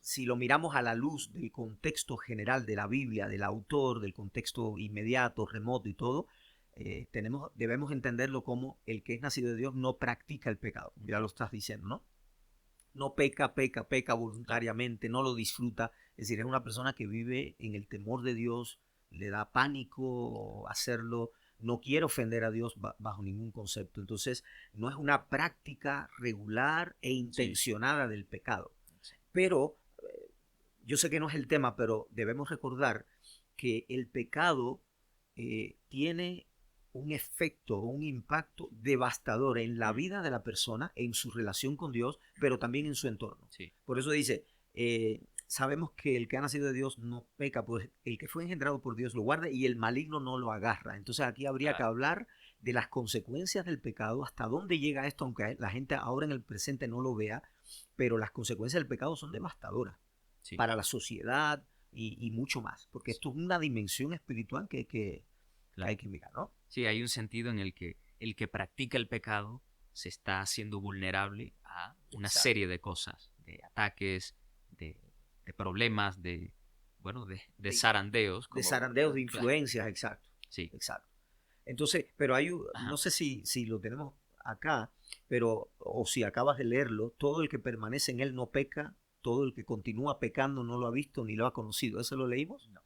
si lo miramos a la luz del contexto general de la Biblia, del autor, del contexto inmediato, remoto y todo, debemos entenderlo como el que es nacido de Dios no practica el pecado. Ya ujú, lo estás diciendo, ¿no? No peca claro, voluntariamente, no lo disfruta. Es decir, es una persona que vive en el temor de Dios, le da pánico hacerlo, no quiere ofender a Dios bajo ningún concepto. Entonces, no es una práctica regular e sí, intencionada del pecado. sí, Pero yo sé que no es el tema, pero debemos recordar que el pecado tiene un efecto, un impacto devastador en la mm, vida de la persona, en su relación con Dios, pero también en su entorno. sí, Por eso dice, sabemos que el que ha nacido de Dios no peca, pues el que fue engendrado por Dios lo guarda y el maligno no lo agarra. Entonces aquí habría que claro, hablar de las consecuencias del pecado, hasta dónde llega esto, aunque la gente ahora en el presente no lo vea, pero las consecuencias del pecado son devastadoras sí, para la sociedad y mucho más, porque sí, esto es una dimensión espiritual que hay claro. que mirar, ¿no? Sí, hay un sentido en el que practica el pecado se está haciendo vulnerable a una Exacto. serie de cosas, de ataques, de, de problemas, bueno, de De, zarandeos, de como, zarandeos, de claro, influencias, exacto, sí, exacto. Entonces, pero no ajá, sé si lo tenemos acá, pero, o si acabas de leerlo, todo el que permanece en él no peca, todo el que continúa pecando no lo ha visto ni lo ha conocido. ¿Eso lo leímos? no,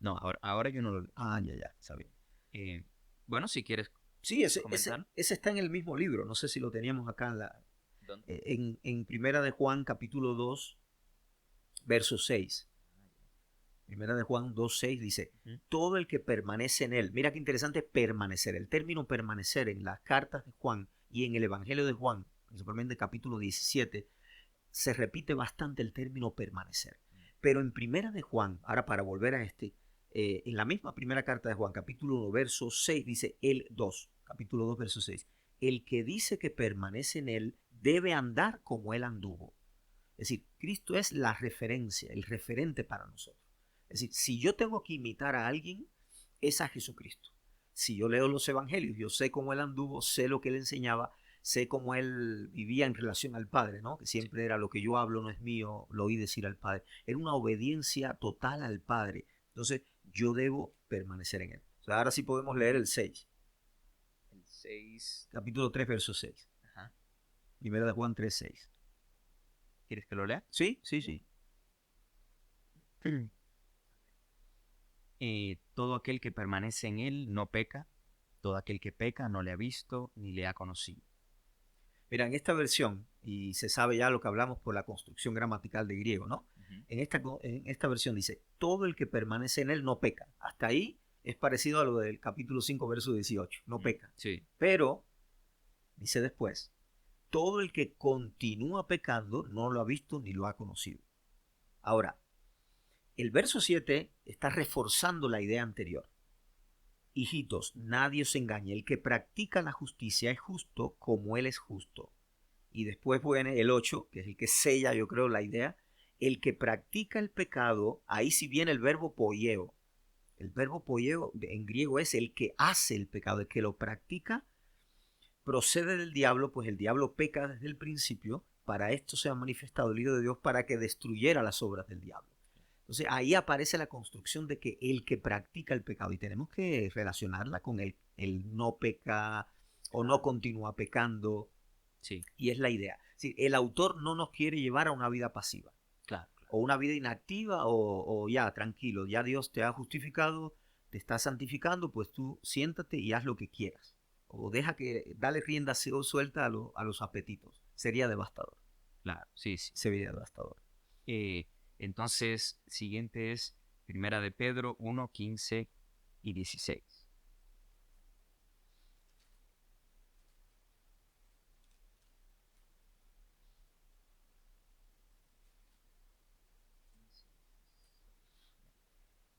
no, ahora yo no lo leo. Ah, ya, ya, está bien. Eh, bueno, si quieres Sí, comentar, ese está en el mismo libro, no sé si lo teníamos acá ¿dónde? en Primera de Juan, capítulo 2 verso 6. Primera de Juan 2:6 dice, Ujú, todo el que permanece en él, mira qué interesante permanecer, el término permanecer en las cartas de Juan y en el Evangelio de Juan, principalmente capítulo 17, se repite bastante el término permanecer. Pero en Primera de Juan, ahora para volver a en la misma primera carta de Juan, capítulo 1, verso 6, dice el 2, capítulo 2, verso 6, el que dice que permanece en él debe andar como él anduvo. Es decir, Cristo es la referencia, el referente para nosotros. Es decir, si yo tengo que imitar a alguien, es a Jesucristo. Si yo leo los evangelios, yo sé cómo él anduvo, sé lo que él enseñaba, sé cómo él vivía en relación al Padre, ¿no? Que sí, siempre era lo que yo hablo no es mío, lo oí decir al Padre. Era una obediencia total al Padre. Entonces, yo debo permanecer en él. O sea, ahora sí podemos leer el 6, el 6, capítulo 3, verso 6. ajá, Primera de Juan 3:6. ¿Quieres que lo lea? Sí, sí, sí. Todo aquel que permanece en él no peca, todo aquel que peca no le ha visto ni le ha conocido. Mira, en esta versión, y se sabe ya lo que hablamos por la construcción gramatical de griego, ¿no? Ujú. En esta versión dice, todo el que permanece en él no peca. Hasta ahí es parecido a lo del capítulo 5, verso 18, no peca. Sí, Pero, dice después, todo el que continúa pecando no lo ha visto ni lo ha conocido. Ahora, el verso 7 está reforzando la idea anterior. Hijitos, nadie os engañe, el que practica la justicia es justo como él es justo. Y después viene el 8, que es el que sella, yo creo, la idea. El que practica el pecado, ahí sí viene el verbo poieo. El verbo poieo en griego es el que hace el pecado, el que lo practica, procede del diablo, pues el diablo peca desde el principio. Para esto se ha manifestado el Hijo de Dios para que destruyera las obras del diablo. Entonces ahí aparece la construcción de que el que practica el pecado, y tenemos que relacionarla con el no peca o no continúa pecando, sí, y es la idea. Sí, el autor no nos quiere llevar a una vida pasiva claro. o una vida inactiva o ya tranquilo, ya Dios te ha justificado, te está santificando, pues tú siéntate y haz lo que quieras. O dale rienda suelta a los apetitos. Sería devastador. Claro, sí, sí. Sería devastador. Entonces, siguiente es Primera de Pedro 1, 15 y 16.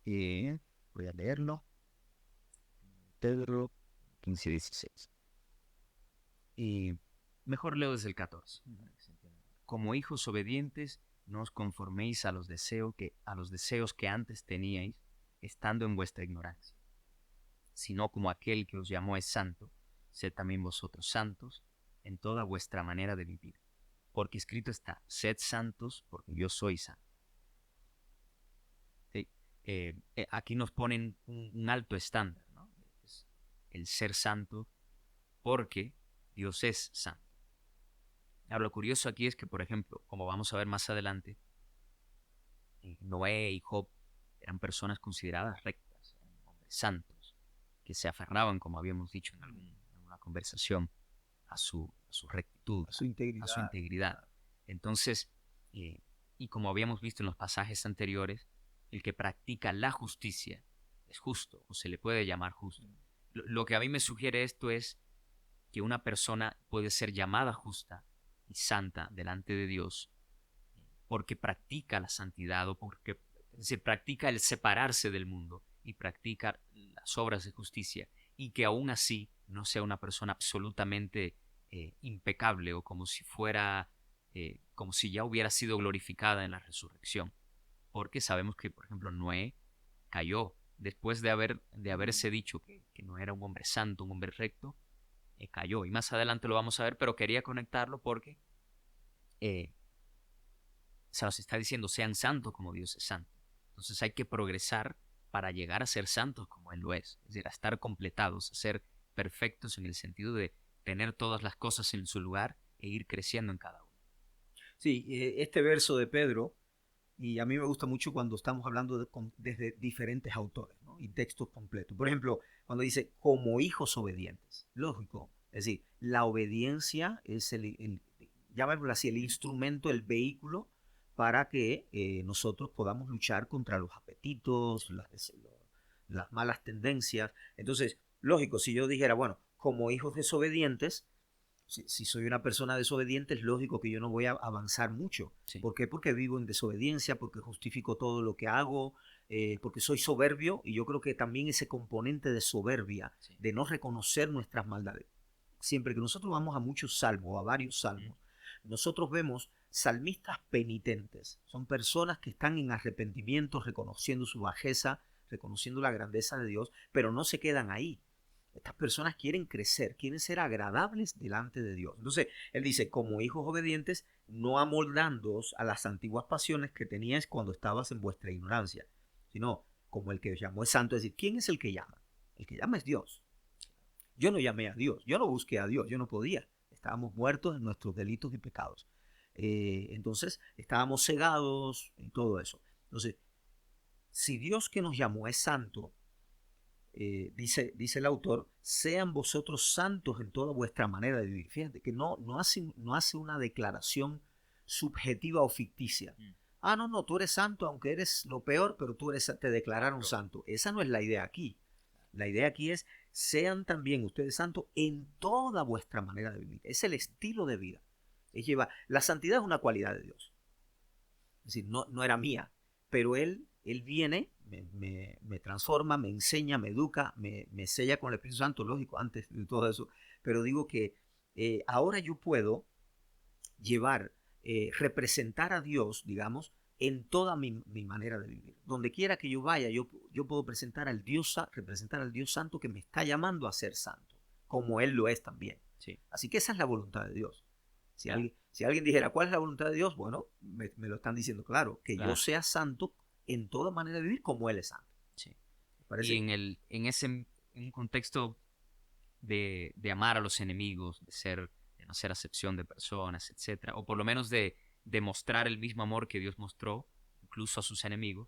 Voy a leerlo. Pedro 15 y 16. Y mejor leo desde el 14. Como hijos obedientes, no os conforméis a los deseos que antes teníais, estando en vuestra ignorancia, sino como aquel que os llamó es santo, sed también vosotros santos en toda vuestra manera de vivir. Porque escrito está, sed santos, porque yo soy santo. ¿Sí? Aquí nos ponen un alto estándar, ¿no? Es el ser santo, porque Dios es santo. Ahora, lo curioso aquí es que, por ejemplo, como vamos a ver más adelante, Noé y Job eran personas consideradas rectas, eran hombres santos, que se aferraban, como habíamos dicho en alguna conversación, a su rectitud, A su a su integridad. integridad. Entonces, eh, y como habíamos visto en los pasajes anteriores, el que practica la justicia es justo, o se le puede llamar justo. Lo que a mí me sugiere esto es que una persona puede ser llamada justa y santa delante de Dios porque practica la santidad o porque se practica el separarse del mundo y practica las obras de justicia y que aún así no sea una persona absolutamente impecable o como si fuera, como si ya hubiera sido glorificada en la resurrección. Porque sabemos que, por ejemplo, Noé cayó después de haberse dicho que no era un hombre santo, un hombre recto, cayó. Y más adelante lo vamos a ver, pero quería conectarlo porque eh, se nos está diciendo sean santos como Dios es santo. Entonces hay que progresar para llegar a ser santos como Él lo es decir, a estar completados, a ser perfectos en el sentido de tener todas las cosas en su lugar e ir creciendo en cada uno. Sí, este verso de Pedro, y a mí me gusta mucho cuando estamos hablando desde diferentes autores, ¿no? Y textos completos. Por ejemplo, cuando dice como hijos obedientes. Lógico. Es decir, la obediencia es llamémoslo así, el instrumento, el vehículo para que nosotros podamos luchar contra los apetitos, las malas tendencias. Entonces, lógico, si yo dijera, bueno, como hijos desobedientes, si soy una persona desobediente, es lógico que yo no voy a avanzar mucho. Sí. ¿Por qué? Porque vivo en desobediencia, porque justifico todo lo que hago, porque soy soberbio, y yo creo que también ese componente de soberbia, Sí. de no reconocer nuestras maldades. Siempre que nosotros vamos a muchos salmos, a varios salmos, nosotros vemos salmistas penitentes. Son personas que están en arrepentimiento, reconociendo su bajeza, reconociendo la grandeza de Dios, pero no se quedan ahí. Estas personas quieren crecer, quieren ser agradables delante de Dios. Entonces, él dice, como hijos obedientes, no amoldándoos a las antiguas pasiones que teníais cuando estabas en vuestra ignorancia, sino como el que os llamó es santo. Es decir, ¿quién es el que llama? El que llama es Dios. Yo no llamé a Dios, yo no busqué a Dios, yo no podía. Estábamos muertos en nuestros delitos y pecados. Entonces estábamos cegados y todo eso. Entonces, si Dios que nos llamó es santo, dice el autor, sean vosotros santos en toda vuestra manera de vivir. Fíjate que no hace una declaración subjetiva o ficticia. Ah, no, tú eres santo aunque eres lo peor, pero te declararon santo. Esa no es la idea aquí. La idea aquí es, sean también ustedes santos en toda vuestra manera de vivir. Es el estilo de vida. La santidad es una cualidad de Dios. Es decir, no era mía, pero Él viene, me transforma, me enseña, me educa, me sella con el Espíritu Santo, lógico, antes de todo eso. Pero digo que ahora yo puedo representar a Dios, digamos, en toda mi manera de vivir. Donde quiera que yo vaya, yo puedo representar al Dios Santo que me está llamando a ser santo, como Él lo es también. Sí. Así que esa es la voluntad de Dios. Si, Claro. alguien dijera, ¿cuál es la voluntad de Dios? Bueno, me lo están diciendo claro, que Claro. yo sea santo en toda manera de vivir como Él es santo. Sí. ¿Me parece? Y en un contexto de amar a los enemigos, de no ser acepción de personas, etcétera, o por lo menos de demostrar el mismo amor que Dios mostró incluso a sus enemigos.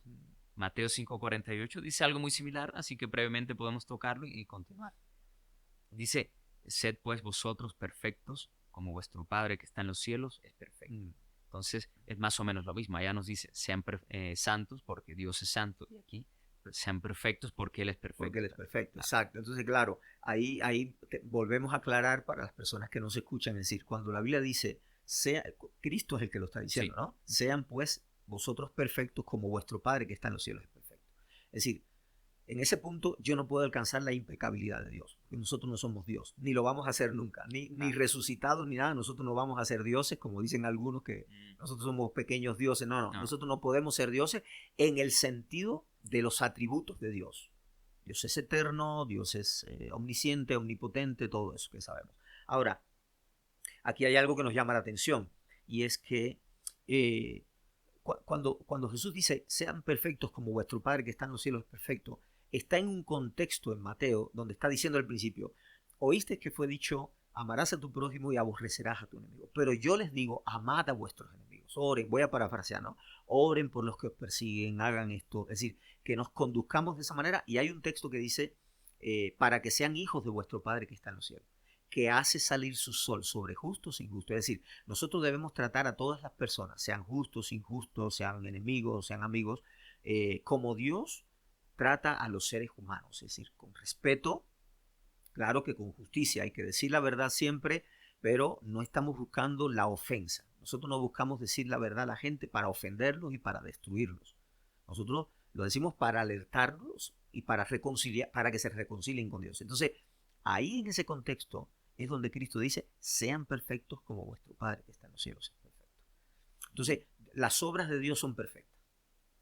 Mateo 5:48 dice algo muy similar, así que brevemente podemos tocarlo y continuar. Dice, sed pues vosotros perfectos, como vuestro Padre que está en los cielos es perfecto. Entonces es más o menos lo mismo. Allá nos dice, sean santos porque Dios es santo, y aquí sean perfectos porque Él es perfecto. Porque Él es perfecto, exacto. Entonces, claro, ahí volvemos a aclarar para las personas que no se escuchan, es decir, cuando la Biblia dice, Cristo es el que lo está diciendo, Sí. ¿no? Sean pues vosotros perfectos como vuestro Padre que está en los cielos es perfecto. Es decir, en ese punto yo no puedo alcanzar la impecabilidad de Dios, porque nosotros no somos Dios, ni lo vamos a hacer nunca, ni resucitados ni nada. Nosotros no vamos a ser dioses, como dicen algunos que nosotros somos pequeños dioses. No, nosotros no podemos ser dioses en el sentido de los atributos de Dios. Dios es eterno, Dios es omnisciente, omnipotente, todo eso que sabemos. Ahora, aquí hay algo que nos llama la atención, y es que cuando Jesús dice, sean perfectos como vuestro Padre que está en los cielos es perfecto, está en un contexto en Mateo donde está diciendo al principio, oíste que fue dicho, amarás a tu prójimo y aborrecerás a tu enemigo. Pero yo les digo, amad a vuestros enemigos. Oren, voy a parafrasear, ¿no? Oren por los que os persiguen, hagan esto. Es decir, que nos conduzcamos de esa manera. Y hay un texto que dice, para que sean hijos de vuestro Padre que está en los cielos, que hace salir su sol sobre justos e injustos. Es decir, nosotros debemos tratar a todas las personas, sean justos, injustos, sean enemigos, sean amigos, como Dios trata a los seres humanos, es decir, con respeto, claro que con justicia. Hay que decir la verdad siempre, pero no estamos buscando la ofensa. Nosotros no buscamos decir la verdad a la gente para ofenderlos y para destruirlos. Nosotros lo decimos para alertarlos y para que se reconcilien con Dios. Entonces, ahí en ese contexto es donde Cristo dice, sean perfectos como vuestro Padre que está en los cielos es perfecto. Entonces, las obras de Dios son perfectas.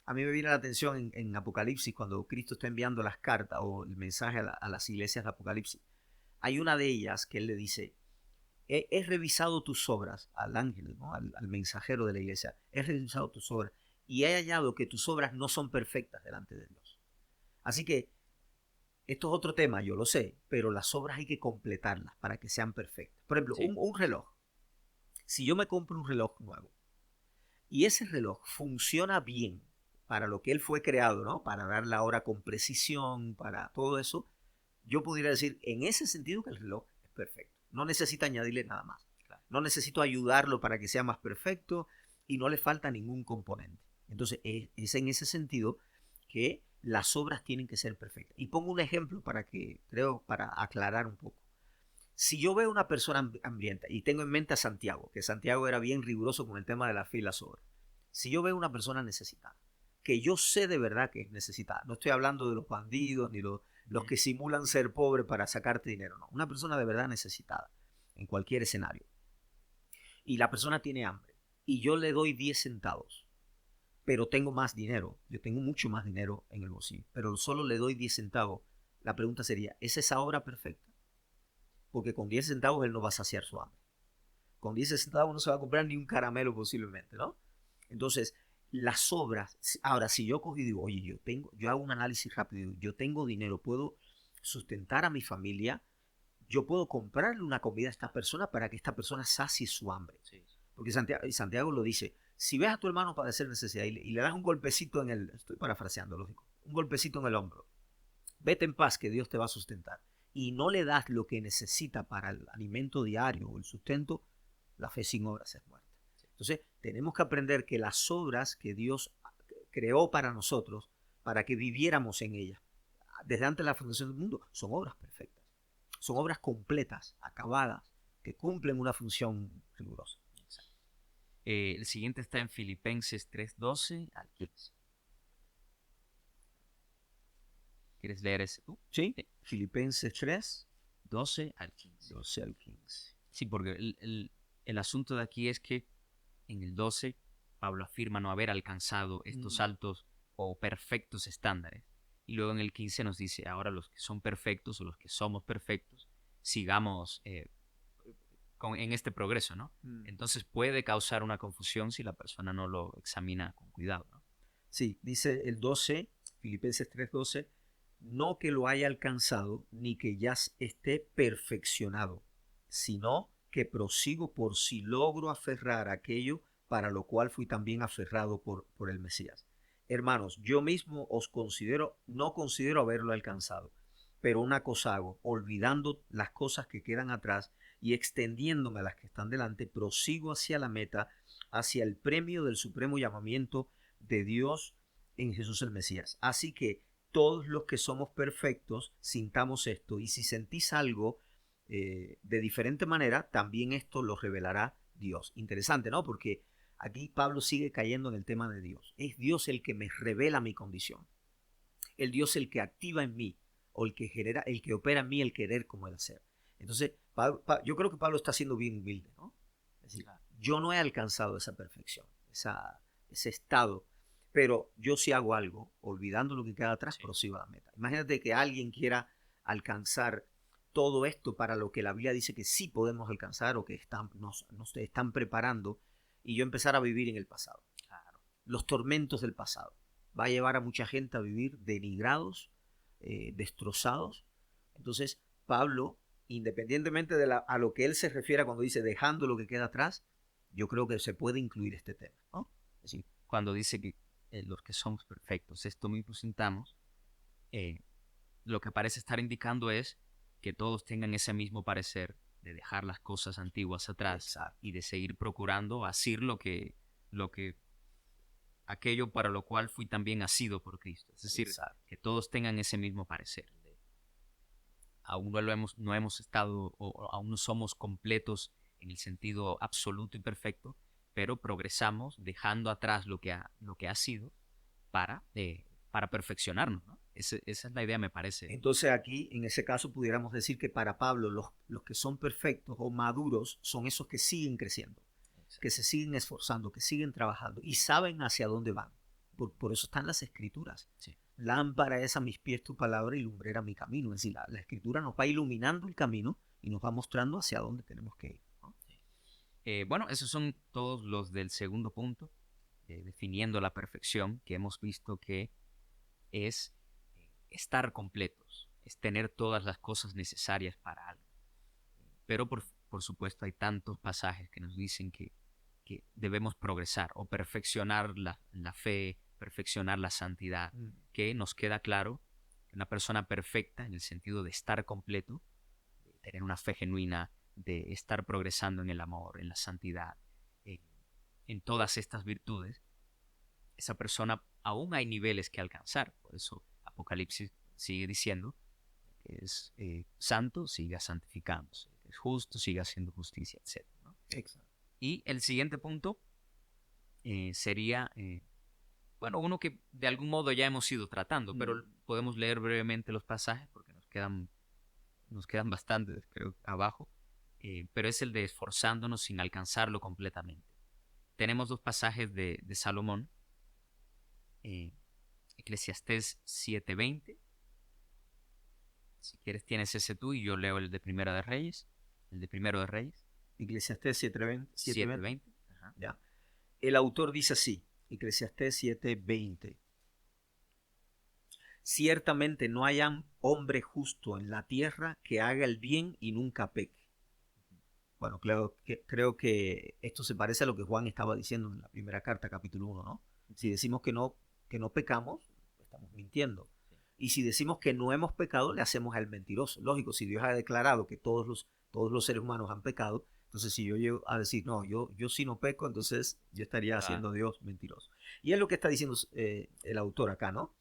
A mí me viene la atención en Apocalipsis, cuando Cristo está enviando las cartas o el mensaje a las iglesias de Apocalipsis. Hay una de ellas que Él le dice, he revisado tus obras al ángel, ¿no? al mensajero de la iglesia, he revisado tus obras y he hallado que tus obras no son perfectas delante de Dios. Así que esto es otro tema, yo lo sé, pero las obras hay que completarlas para que sean perfectas. Por ejemplo, Sí. un reloj. Si yo me compro un reloj nuevo y ese reloj funciona bien para lo que él fue creado, ¿no? Para dar la hora con precisión, para todo eso, yo podría decir en ese sentido que el reloj es perfecto. No necesito añadirle nada más. No necesito ayudarlo para que sea más perfecto y no le falta ningún componente. Entonces es en ese sentido que las obras tienen que ser perfectas. Y pongo un ejemplo para aclarar un poco. Si yo veo una persona hambrienta, y tengo en mente a Santiago, que Santiago era bien riguroso con el tema de la fe y las obras. Si yo veo una persona necesitada, que yo sé de verdad que es necesitada, no estoy hablando de los bandidos ni los que simulan ser pobres para sacarte dinero, no. Una persona de verdad necesitada, en cualquier escenario. Y la persona tiene hambre, y yo le doy 10 centavos, pero tengo más dinero, yo tengo mucho más dinero en el bolsillo, pero solo le doy 10 centavos. La pregunta sería, ¿es esa obra perfecta? Porque con 10 centavos él no va a saciar su hambre. Con 10 centavos no se va a comprar ni un caramelo posiblemente, ¿no? Entonces, las obras, ahora si yo cojo y digo, oye, yo hago un análisis rápido, yo tengo dinero, puedo sustentar a mi familia, yo puedo comprarle una comida a esta persona para que esta persona sacie su hambre. Sí. Porque Santiago lo dice, si ves a tu hermano padecer necesidad y le das un golpecito en el, estoy parafraseando, lógico, un golpecito en el hombro, vete en paz que Dios te va a sustentar. Y no le das lo que necesita para el alimento diario o el sustento, la fe sin obras es muerta. Entonces, tenemos que aprender que las obras que Dios creó para nosotros, para que viviéramos en ellas, desde antes de la fundación del mundo, son obras perfectas. Son obras completas, acabadas, que cumplen una función rigurosa. El siguiente está en Filipenses 3:12 al 15. ¿Quieres leer ese tú? Sí, Filipenses 3, 12 al 15. 12 al 15. Sí, porque el asunto de aquí es que en el 12 Pablo afirma no haber alcanzado estos altos o perfectos estándares. Y luego en el 15 nos dice, ahora los que son perfectos o los que somos perfectos, sigamos en este progreso, ¿no? Entonces puede causar una confusión si la persona no lo examina con cuidado, ¿no? Sí, dice el 12, Filipenses 3:12, no que lo haya alcanzado ni que ya esté perfeccionado, sino que prosigo por si logro aferrar aquello para lo cual fui también aferrado por el Mesías. Hermanos, yo mismo no considero haberlo alcanzado, pero una cosa hago, olvidando las cosas que quedan atrás y extendiéndome a las que están delante, prosigo hacia la meta, hacia el premio del supremo llamamiento de Dios en Jesús el Mesías. Así que todos los que somos perfectos sintamos esto, y si sentís algo de diferente manera, también esto lo revelará Dios. Interesante, ¿no? Porque aquí Pablo sigue cayendo en el tema de Dios. Es Dios el que me revela mi condición. El Dios el que activa en mí, o el que genera, el que opera en mí el querer como el hacer. Entonces, yo creo que Pablo está siendo bien humilde, ¿no? Es decir, yo no he alcanzado esa perfección, ese estado, pero yo sí hago algo, olvidando lo que queda atrás, prosigo a la meta. Imagínate que alguien quiera alcanzar todo esto para lo que la Biblia dice que sí podemos alcanzar o que nos están preparando, y yo empezar a vivir en el pasado. Claro. Los tormentos del pasado. Va a llevar a mucha gente a vivir denigrados, destrozados. Entonces, Pablo, independientemente de a lo que él se refiere cuando dice dejando lo que queda atrás, yo creo que se puede incluir este tema, ¿no? Es decir, cuando dice que los que somos perfectos, esto mismo sintamos, lo que parece estar indicando es que todos tengan ese mismo parecer de dejar las cosas antiguas atrás. Exacto. Y de seguir procurando hacer aquello para lo cual fui también asido por Cristo. Es decir, Exacto. que todos tengan ese mismo parecer. Aún no hemos estado o aún no somos completos en el sentido absoluto y perfecto, pero progresamos dejando atrás lo que ha sido para perfeccionarnos, ¿no? Esa es la idea, me parece. Entonces aquí, en ese caso, pudiéramos decir que para Pablo los que son perfectos o maduros son esos que siguen creciendo, que se siguen esforzando, que siguen trabajando y saben hacia dónde van. Por eso están las escrituras. Sí. Lámpara es a mis pies tu palabra y lumbrera mi camino. Es decir, la escritura nos va iluminando el camino y nos va mostrando hacia dónde tenemos que ir, ¿no? Bueno, esos son todos los del segundo punto, definiendo la perfección, que hemos visto que es estar completos, es tener todas las cosas necesarias para algo. Pero por supuesto hay tantos pasajes que nos dicen que debemos progresar o perfeccionar la fe, perfeccionar la santidad, que nos queda claro que una persona perfecta en el sentido de estar completo, de tener una fe genuina, de estar progresando en el amor, en la santidad, en todas estas virtudes, esa persona aún hay niveles que alcanzar. Por eso Apocalipsis sigue diciendo que es santo, siga santificándose, que es justo, siga haciendo justicia, etc., ¿no? Exacto. Y el siguiente punto sería, bueno, uno que de algún modo ya hemos ido tratando, pero podemos leer brevemente los pasajes porque nos quedan bastantes, creo, abajo, pero es el de esforzándonos sin alcanzarlo completamente. Tenemos dos pasajes de Salomón, Eclesiastés 7:20. Si quieres tienes ese tú y yo leo el de Primera de Reyes, el de Primero de Reyes. Eclesiastés 7:20. Ajá. Ya. El autor dice así, Eclesiastés 7:20. Ciertamente no hay hombre justo en la tierra que haga el bien y nunca peque. Bueno, creo que esto se parece a lo que Juan estaba diciendo en la primera carta, capítulo 1, ¿no? Si decimos que no pecamos, estamos mintiendo. Y si decimos que no hemos pecado, le hacemos al mentiroso. Lógico, si Dios ha declarado que todos los seres humanos han pecado, entonces si yo llego a decir, no, yo sí no peco, entonces yo estaría Claro. haciendo a Dios mentiroso. Y es lo que está diciendo el autor acá, ¿no?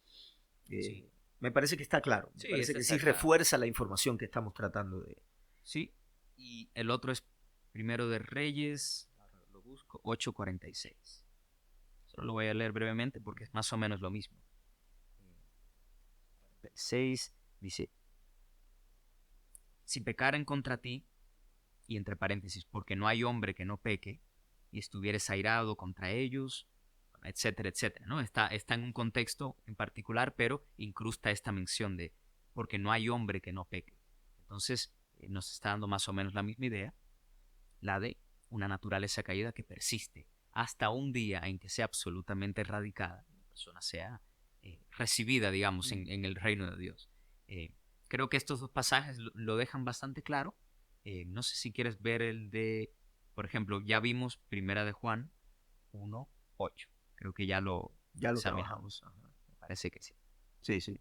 Sí, Me parece que está claro. Me sí, parece este que sí está claro. refuerza la información que estamos tratando de... Sí, y el otro es Primero de Reyes, ahora lo busco, 8:46. Solo lo voy a leer brevemente porque es más o menos lo mismo. 46 dice, si pecaren contra ti, y entre paréntesis, porque no hay hombre que no peque, y estuvieres airado contra ellos, etcétera, etcétera, ¿no? Está en un contexto en particular, pero incrusta esta mención de porque no hay hombre que no peque. Entonces, nos está dando más o menos la misma idea, la de una naturaleza caída que persiste hasta un día en que sea absolutamente erradicada, la persona sea recibida, digamos, en el reino de Dios. Eh, Creo que estos dos pasajes lo dejan bastante claro. No sé si quieres ver el de, por ejemplo, ya vimos Primera de Juan 1:8. Creo que ya lo Ya lo examinamos. trabajamos. Ajá. Me parece que sí. Sí, sí.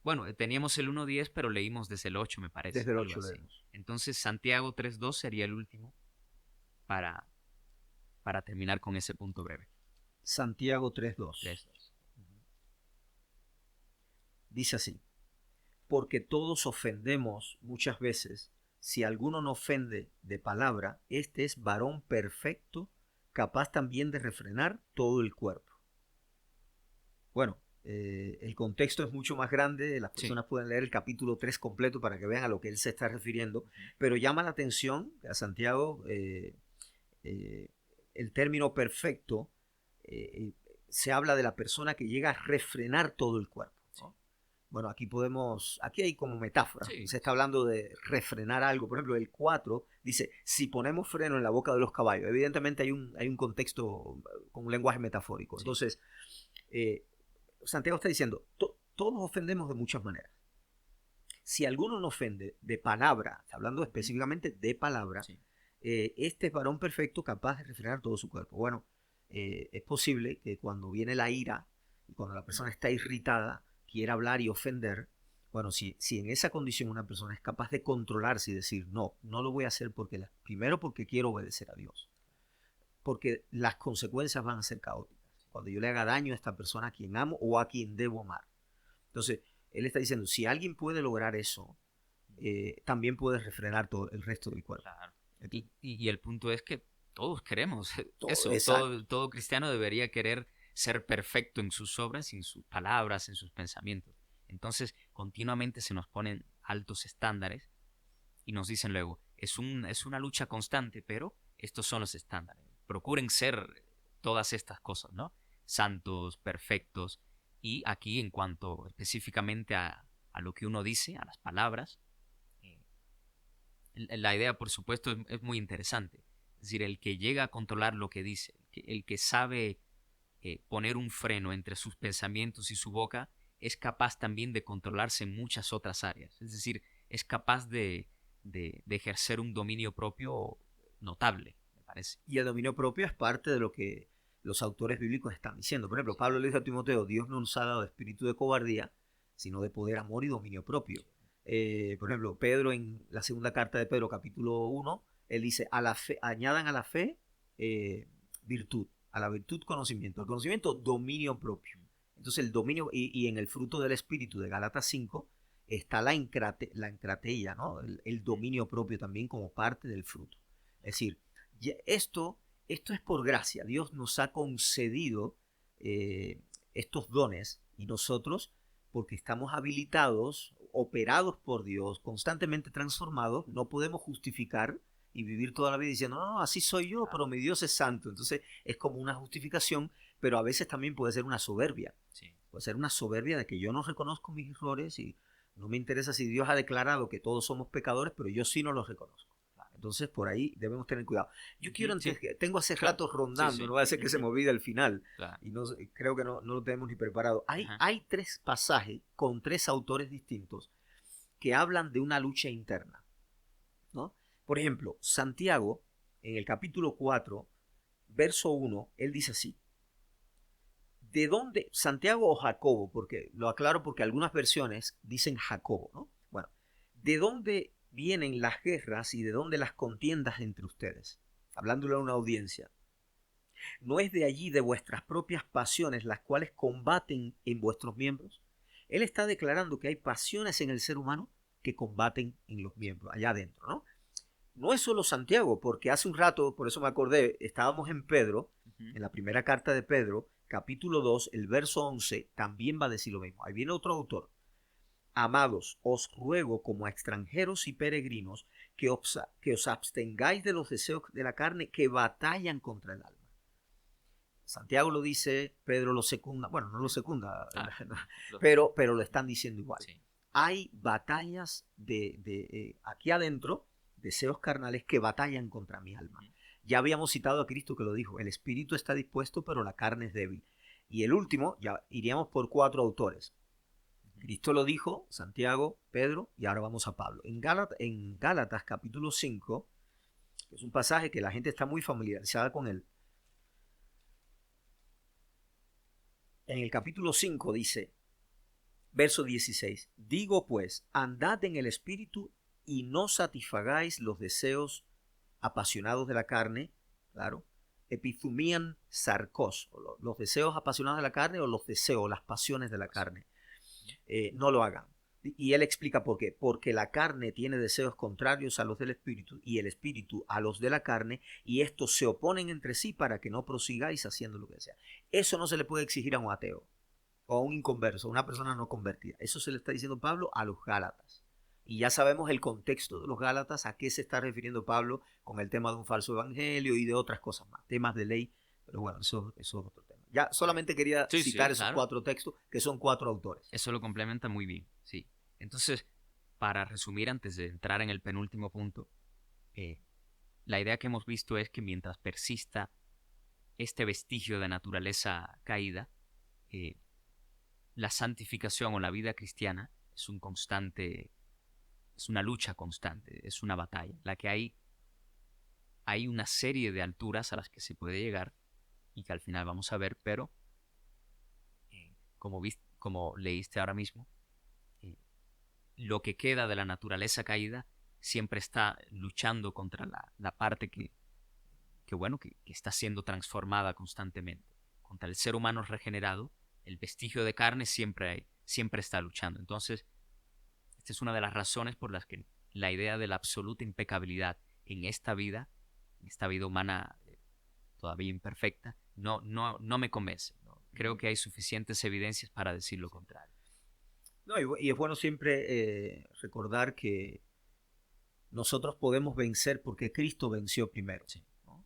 Bueno, teníamos el 1:10, pero leímos desde el 8, me parece, Desde el algo 8 así. leemos. Entonces, Santiago 3:2 sería el último para, para terminar con ese punto breve. Santiago 3:2. 3:2. Dice así, porque todos ofendemos muchas veces. Si alguno no ofende de palabra, este es varón perfecto, capaz también de refrenar todo el cuerpo. Bueno, el contexto es mucho más grande, las Sí. personas pueden leer el capítulo 3 completo para que vean a lo que él se está refiriendo, pero llama la atención a Santiago eh, el término perfecto, eh, se habla de la persona que llega a refrenar todo el cuerpo, Sí. ¿no? Bueno, aquí hay como metáfora, Sí. se está hablando de refrenar algo, por ejemplo, el 4 dice, si ponemos freno en la boca de los caballos, evidentemente hay un contexto con un lenguaje metafórico, Sí. entonces eh, Santiago está diciendo, todos ofendemos de muchas maneras. Si alguno no ofende de palabra, está hablando específicamente de palabra, Sí. este es varón perfecto capaz de refrenar todo su cuerpo. Bueno, es posible que cuando viene la ira y cuando la persona está irritada, quiera hablar y ofender. Bueno, si en esa condición una persona es capaz de controlarse y decir, no, no lo voy a hacer primero porque quiero obedecer a Dios, porque las consecuencias van a ser caóticas. Cuando yo le haga daño a esta persona a quien amo o a quien debo amar. Entonces, él está diciendo, si alguien puede lograr eso, también puede refrenar todo el resto del cuerpo. Claro. Y el punto es que todos queremos Todo, eso. exacto. Todo cristiano debería querer ser perfecto en sus obras, en sus palabras, en sus pensamientos. Entonces, continuamente se nos ponen altos estándares y nos dicen luego, es una lucha constante, pero estos son los estándares. Procuren ser todas estas cosas, ¿no? Santos, perfectos. Y aquí, en cuanto específicamente a lo que uno dice, a las palabras, eh, la idea, por supuesto, es muy interesante. Es decir, el que llega a controlar lo que dice, el que sabe poner un freno entre sus pensamientos y su boca, es capaz también de controlarse en muchas otras áreas. Es decir, es capaz de ejercer un dominio propio notable, me parece. Y el dominio propio es parte de lo que los autores bíblicos están diciendo. Por ejemplo, Pablo le dice a Timoteo, Dios no nos ha dado espíritu de cobardía, sino de poder, amor y dominio propio. Por ejemplo, Pedro en la segunda carta de Pedro, capítulo 1, él dice, a la fe, añadan a la fe virtud, a la virtud conocimiento, al conocimiento dominio propio. Entonces el dominio, y en el fruto del espíritu de Gálatas 5 está la encrateia, ¿no? El dominio propio también como parte del fruto. Es decir, esto, esto es por gracia. Dios nos ha concedido estos dones y nosotros, porque estamos habilitados, operados por Dios, constantemente transformados, no podemos justificar y vivir toda la vida diciendo, no, no, así soy yo, pero mi Dios es santo. Entonces es como una justificación, pero a veces también puede ser una soberbia. Sí. Puede ser una soberbia de que yo no reconozco mis errores y no me interesa si Dios ha declarado que todos somos pecadores, pero yo sí no los reconozco. Entonces por ahí debemos tener cuidado. Yo quiero, Sí, tengo hace claro. rato Sí, rondando, sí. no va a ser que se me olvide al final, Claro. y no, creo que no lo tenemos ni preparado. Ajá. Hay tres pasajes con tres autores distintos que hablan de una lucha interna, ¿no? Por ejemplo, Santiago, en el capítulo 4, verso 1, él dice así. ¿De dónde? Santiago o Jacobo, porque lo aclaro porque algunas versiones dicen Jacobo, ¿no? Bueno, ¿de dónde vienen las guerras y de dónde las contiendas entre ustedes? Hablándole a una audiencia. ¿No es de allí de vuestras propias pasiones las cuales combaten en vuestros miembros? Él está declarando que hay pasiones en el ser humano que combaten en los miembros, allá adentro, ¿no? No es solo Santiago, porque hace un rato, por eso me acordé, estábamos en Pedro, en la primera carta de Pedro, capítulo 2, el verso 11, también va a decir lo mismo. Ahí viene otro autor. Amados, os ruego como a extranjeros y peregrinos que os abstengáis de los deseos de la carne que batallan contra el alma. Santiago lo dice, Pedro lo secunda, bueno, no lo secunda, pero lo están diciendo igual. Sí. Hay batallas aquí adentro, deseos carnales que batallan contra mi alma. Ya habíamos citado a Cristo que lo dijo, el espíritu está dispuesto, pero la carne es débil. Y el último, ya iríamos por 4 autores. Cristo lo dijo, Santiago, Pedro, y ahora vamos a Pablo. En Gálatas capítulo 5, que es un pasaje que la gente está muy familiarizada con él, en el capítulo 5 dice, verso 16, digo pues, andad en el espíritu y no satisfagáis los deseos apasionados de la carne, claro, epithumían sarcos, los deseos apasionados de la carne o los deseos, las pasiones de la carne, no lo hagan. Y él explica por qué. Porque la carne tiene deseos contrarios a los del espíritu y el espíritu a los de la carne, y estos se oponen entre sí para que no prosigáis haciendo lo que sea. Eso no se le puede exigir a un ateo o a un inconverso, a una persona no convertida. Eso se le está diciendo Pablo a los Gálatas. Y ya sabemos el contexto de los Gálatas, a qué se está refiriendo Pablo con el tema de un falso evangelio y de otras cosas más, temas de ley. Pero bueno, eso es otro tema. Ya solamente quería citar esos 4 textos, que son 4 autores. Eso lo complementa muy bien, sí. Entonces, para resumir, antes de entrar en el penúltimo punto, la idea que hemos visto es que mientras persista este vestigio de naturaleza caída, la santificación o la vida cristiana es una lucha constante, es una batalla, en la que hay una serie de alturas a las que se puede llegar y que al final vamos a ver, pero como leíste ahora mismo, lo que queda de la naturaleza caída siempre está luchando contra la parte que está siendo transformada constantemente. Contra el ser humano regenerado, el vestigio de carne siempre está luchando. Entonces, esta es una de las razones por las que la idea de la absoluta impecabilidad en esta vida humana todavía imperfecta, no me convence. ¿No? Creo que hay suficientes evidencias para decir lo contrario. No, y es bueno siempre recordar que nosotros podemos vencer porque Cristo venció primero. Sí, ¿no?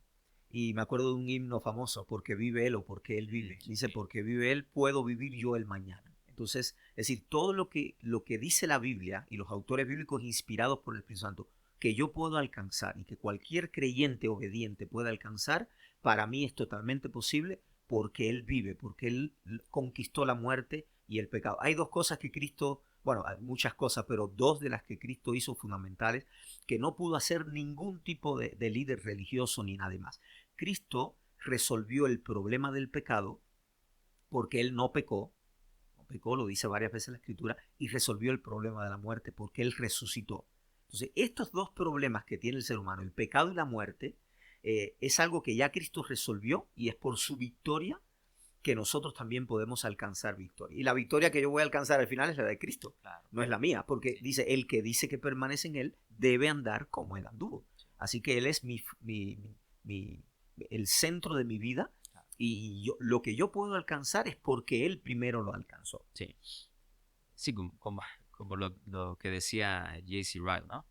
Y me acuerdo de un himno famoso, porque vive Él o porque Él vive. Dice, porque vive Él, puedo vivir yo el mañana. Entonces, es decir, todo lo que dice la Biblia y los autores bíblicos inspirados por el Espíritu Santo, que yo puedo alcanzar y que cualquier creyente obediente pueda alcanzar, para mí es totalmente posible porque Él vive, porque Él conquistó la muerte y el pecado. Hay 2 cosas que Cristo, bueno, hay muchas cosas, pero 2 de las que Cristo hizo fundamentales, que no pudo hacer ningún tipo de líder religioso ni nada más. Cristo resolvió el problema del pecado porque Él no pecó, lo dice varias veces la Escritura, y resolvió el problema de la muerte porque Él resucitó. Entonces, estos 2 problemas que tiene el ser humano, el pecado y la muerte, es algo que ya Cristo resolvió y es por su victoria que nosotros también podemos alcanzar victoria. Y la victoria que yo voy a alcanzar al final es la de Cristo, claro, no es la mía, porque dice, el que dice que permanece en Él debe andar como Él anduvo. Así que Él es el centro de mi vida, y lo que yo puedo alcanzar es porque Él primero lo alcanzó. Sí, sí, como lo que decía J.C. Ryle, ¿no?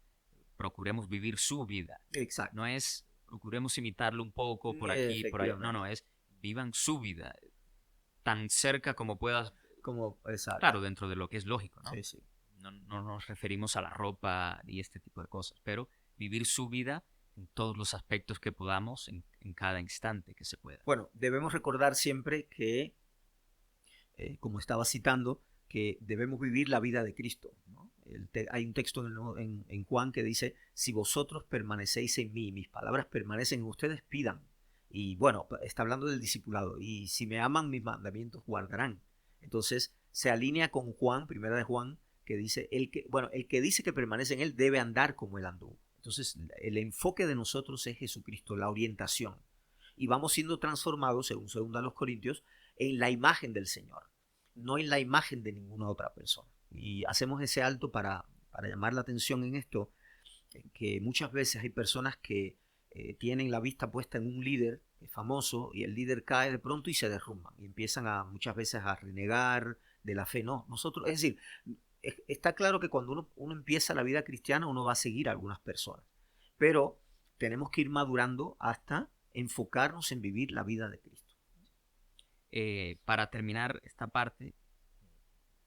Procuremos vivir su vida. Exacto. No es procuremos imitarlo un poco por aquí, por ahí. No, es vivan su vida tan cerca como puedas. Exacto. Claro, dentro de lo que es lógico, ¿no? Sí. No nos referimos a la ropa y este tipo de cosas, pero vivir su vida en todos los aspectos que podamos, en cada instante que se pueda. Bueno, debemos recordar siempre que, como estaba citando, que debemos vivir la vida de Cristo, ¿no? Hay un texto en Juan que dice, si vosotros permanecéis en mí, mis palabras permanecen en ustedes, pidan. Y bueno, está hablando del discipulado. Y si me aman, mis mandamientos guardarán. Entonces se alinea con Juan, primera de Juan, que dice, el que dice que permanece en él debe andar como él anduvo. Entonces el enfoque de nosotros es Jesucristo, la orientación. Y vamos siendo transformados, según 2 Corintios, en la imagen del Señor, no en la imagen de ninguna otra persona. Y hacemos ese alto para llamar la atención en esto, que muchas veces hay personas que tienen la vista puesta en un líder famoso y el líder cae de pronto y se derrumban y empiezan muchas veces a renegar de la fe. No, nosotros, es decir, está claro que cuando uno empieza la vida cristiana uno va a seguir a algunas personas, pero tenemos que ir madurando hasta enfocarnos en vivir la vida de Cristo. Para terminar esta parte,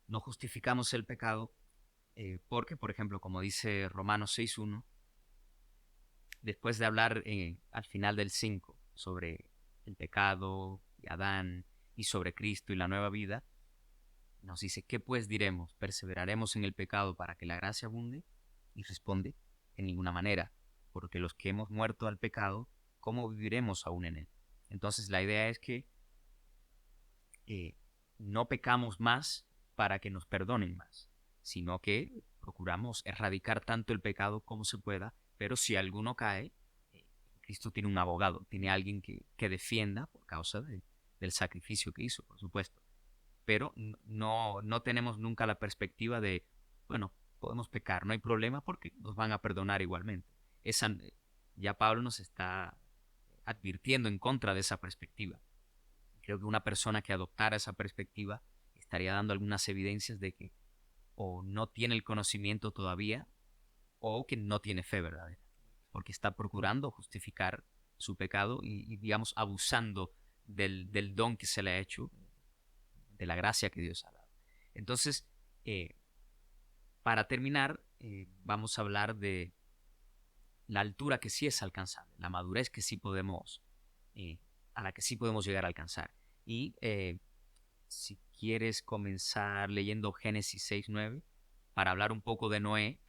no justificamos el pecado porque, por ejemplo, como dice Romanos 6.1, después de hablar al final del 5 sobre el pecado y Adán y sobre Cristo y la nueva vida, nos dice, ¿qué pues diremos? ¿Perseveraremos en el pecado para que la gracia abunde? Y responde, en ninguna manera, porque los que hemos muerto al pecado, ¿cómo viviremos aún en él? Entonces la idea es que no pecamos más para que nos perdonen más, sino que procuramos erradicar tanto el pecado como se pueda, pero si alguno cae, Cristo tiene un abogado, tiene alguien que defienda por causa del sacrificio que hizo, por supuesto. Pero no tenemos nunca la perspectiva de, bueno, podemos pecar, no hay problema porque nos van a perdonar igualmente. Ya Pablo nos está advirtiendo en contra de esa perspectiva. Creo que una persona que adoptara esa perspectiva estaría dando algunas evidencias de que o no tiene el conocimiento todavía o que no tiene fe verdadera, porque está procurando justificar su pecado y digamos, abusando del don que se le ha hecho, de la gracia que Dios ha dado. Entonces, para terminar, vamos a hablar de la altura que sí es alcanzable, la madurez que sí podemos, a la que sí podemos llegar a alcanzar. Y si quieres comenzar leyendo Génesis 6.9 para hablar un poco de Noé.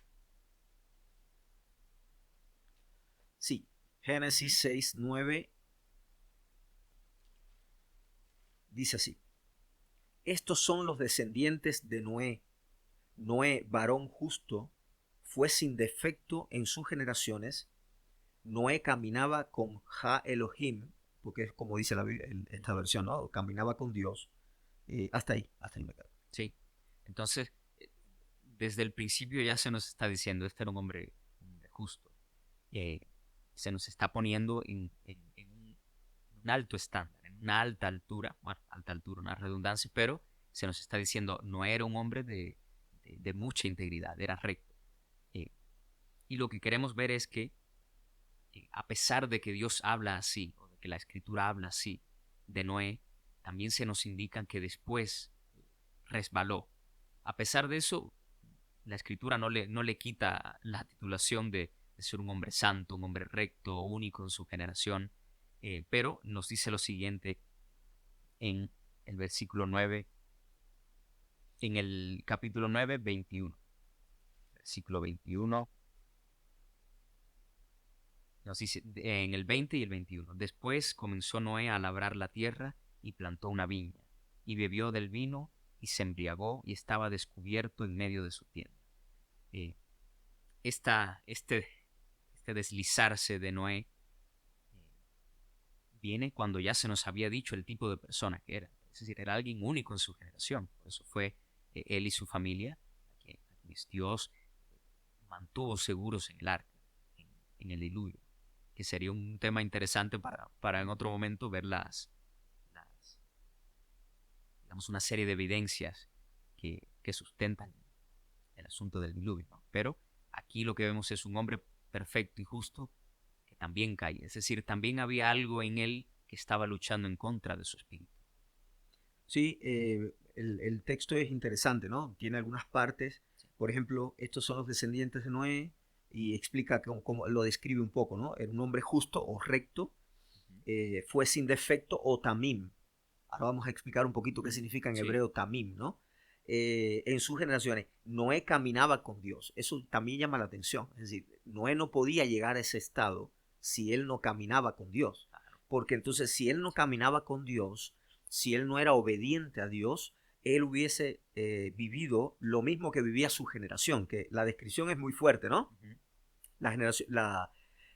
Sí, Génesis 6.9 dice así. Estos son los descendientes de Noé. Noé, varón justo, fue sin defecto en sus generaciones. Noé caminaba con Ja Elohim, porque es como dice esta versión, ¿no? Caminaba con Dios. Hasta ahí me quedo. Sí, entonces, desde el principio ya se nos está diciendo, este era un hombre justo. Se nos está poniendo en un alto estándar, en una alta altura, bueno, alta altura, una redundancia, pero se nos está diciendo, no era un hombre de mucha integridad, era recto. Y lo que queremos ver es que a pesar de que Dios habla así, o de que la Escritura habla así de Noé, también se nos indica que después resbaló. A pesar de eso, la Escritura no le quita la titulación de ser un hombre santo, un hombre recto, único en su generación, pero nos dice lo siguiente en el versículo 9, en el capítulo 9, 21. Versículo 21. Nos dice en el 20 y el 21. Después comenzó Noé a labrar la tierra y plantó una viña, y bebió del vino y se embriagó y estaba descubierto en medio de su tienda. Este deslizarse de Noé viene cuando ya se nos había dicho el tipo de persona que era. Es decir, era alguien único en su generación. Por eso fue él y su familia a quienes Dios mantuvo seguros en el arca, en el diluvio, que sería un tema interesante para en otro momento ver digamos, una serie de evidencias que sustentan el asunto del diluvio, ¿no? Pero aquí lo que vemos es un hombre perfecto y justo que también cae. Es decir, también había algo en él que estaba luchando en contra de su espíritu. Sí, el texto es interesante, ¿no? Tiene algunas partes. Por ejemplo, estos son los descendientes de Noé y explica cómo lo describe un poco, ¿no? Era un hombre justo o recto, fue sin defecto o tamim. Ahora vamos a explicar un poquito qué significa en Sí. hebreo tamim, ¿no? en sus generaciones, Noé caminaba con Dios. Eso también llama la atención. Es decir, Noé no podía llegar a ese estado si él no caminaba con Dios. Porque entonces si él no caminaba con Dios, si él no era obediente a Dios, él hubiese vivido lo mismo que vivía su generación, que la descripción es muy fuerte, ¿no? Ujú.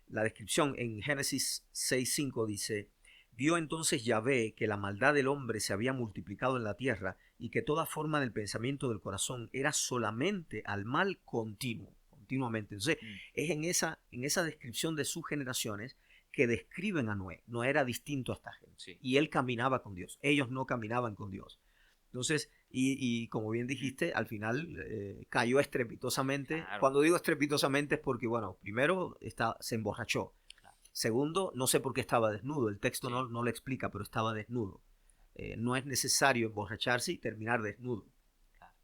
La descripción en Génesis 6:5 dice, vio entonces Yahvé que la maldad del hombre se había multiplicado en la tierra y que toda forma del pensamiento del corazón era solamente al mal continuamente. Entonces, es en esa descripción de sus generaciones que describen a Noé. Noé era distinto a esta gente. Sí. Y él caminaba con Dios. Ellos no caminaban con Dios. Entonces, y como bien dijiste, al final cayó estrepitosamente. Claro, Cuando digo estrepitosamente es porque, bueno, primero se emborrachó. claro. Segundo, no sé por qué estaba desnudo. El texto Sí, no lo explica, pero estaba desnudo. No es necesario emborracharse y terminar desnudo. claro.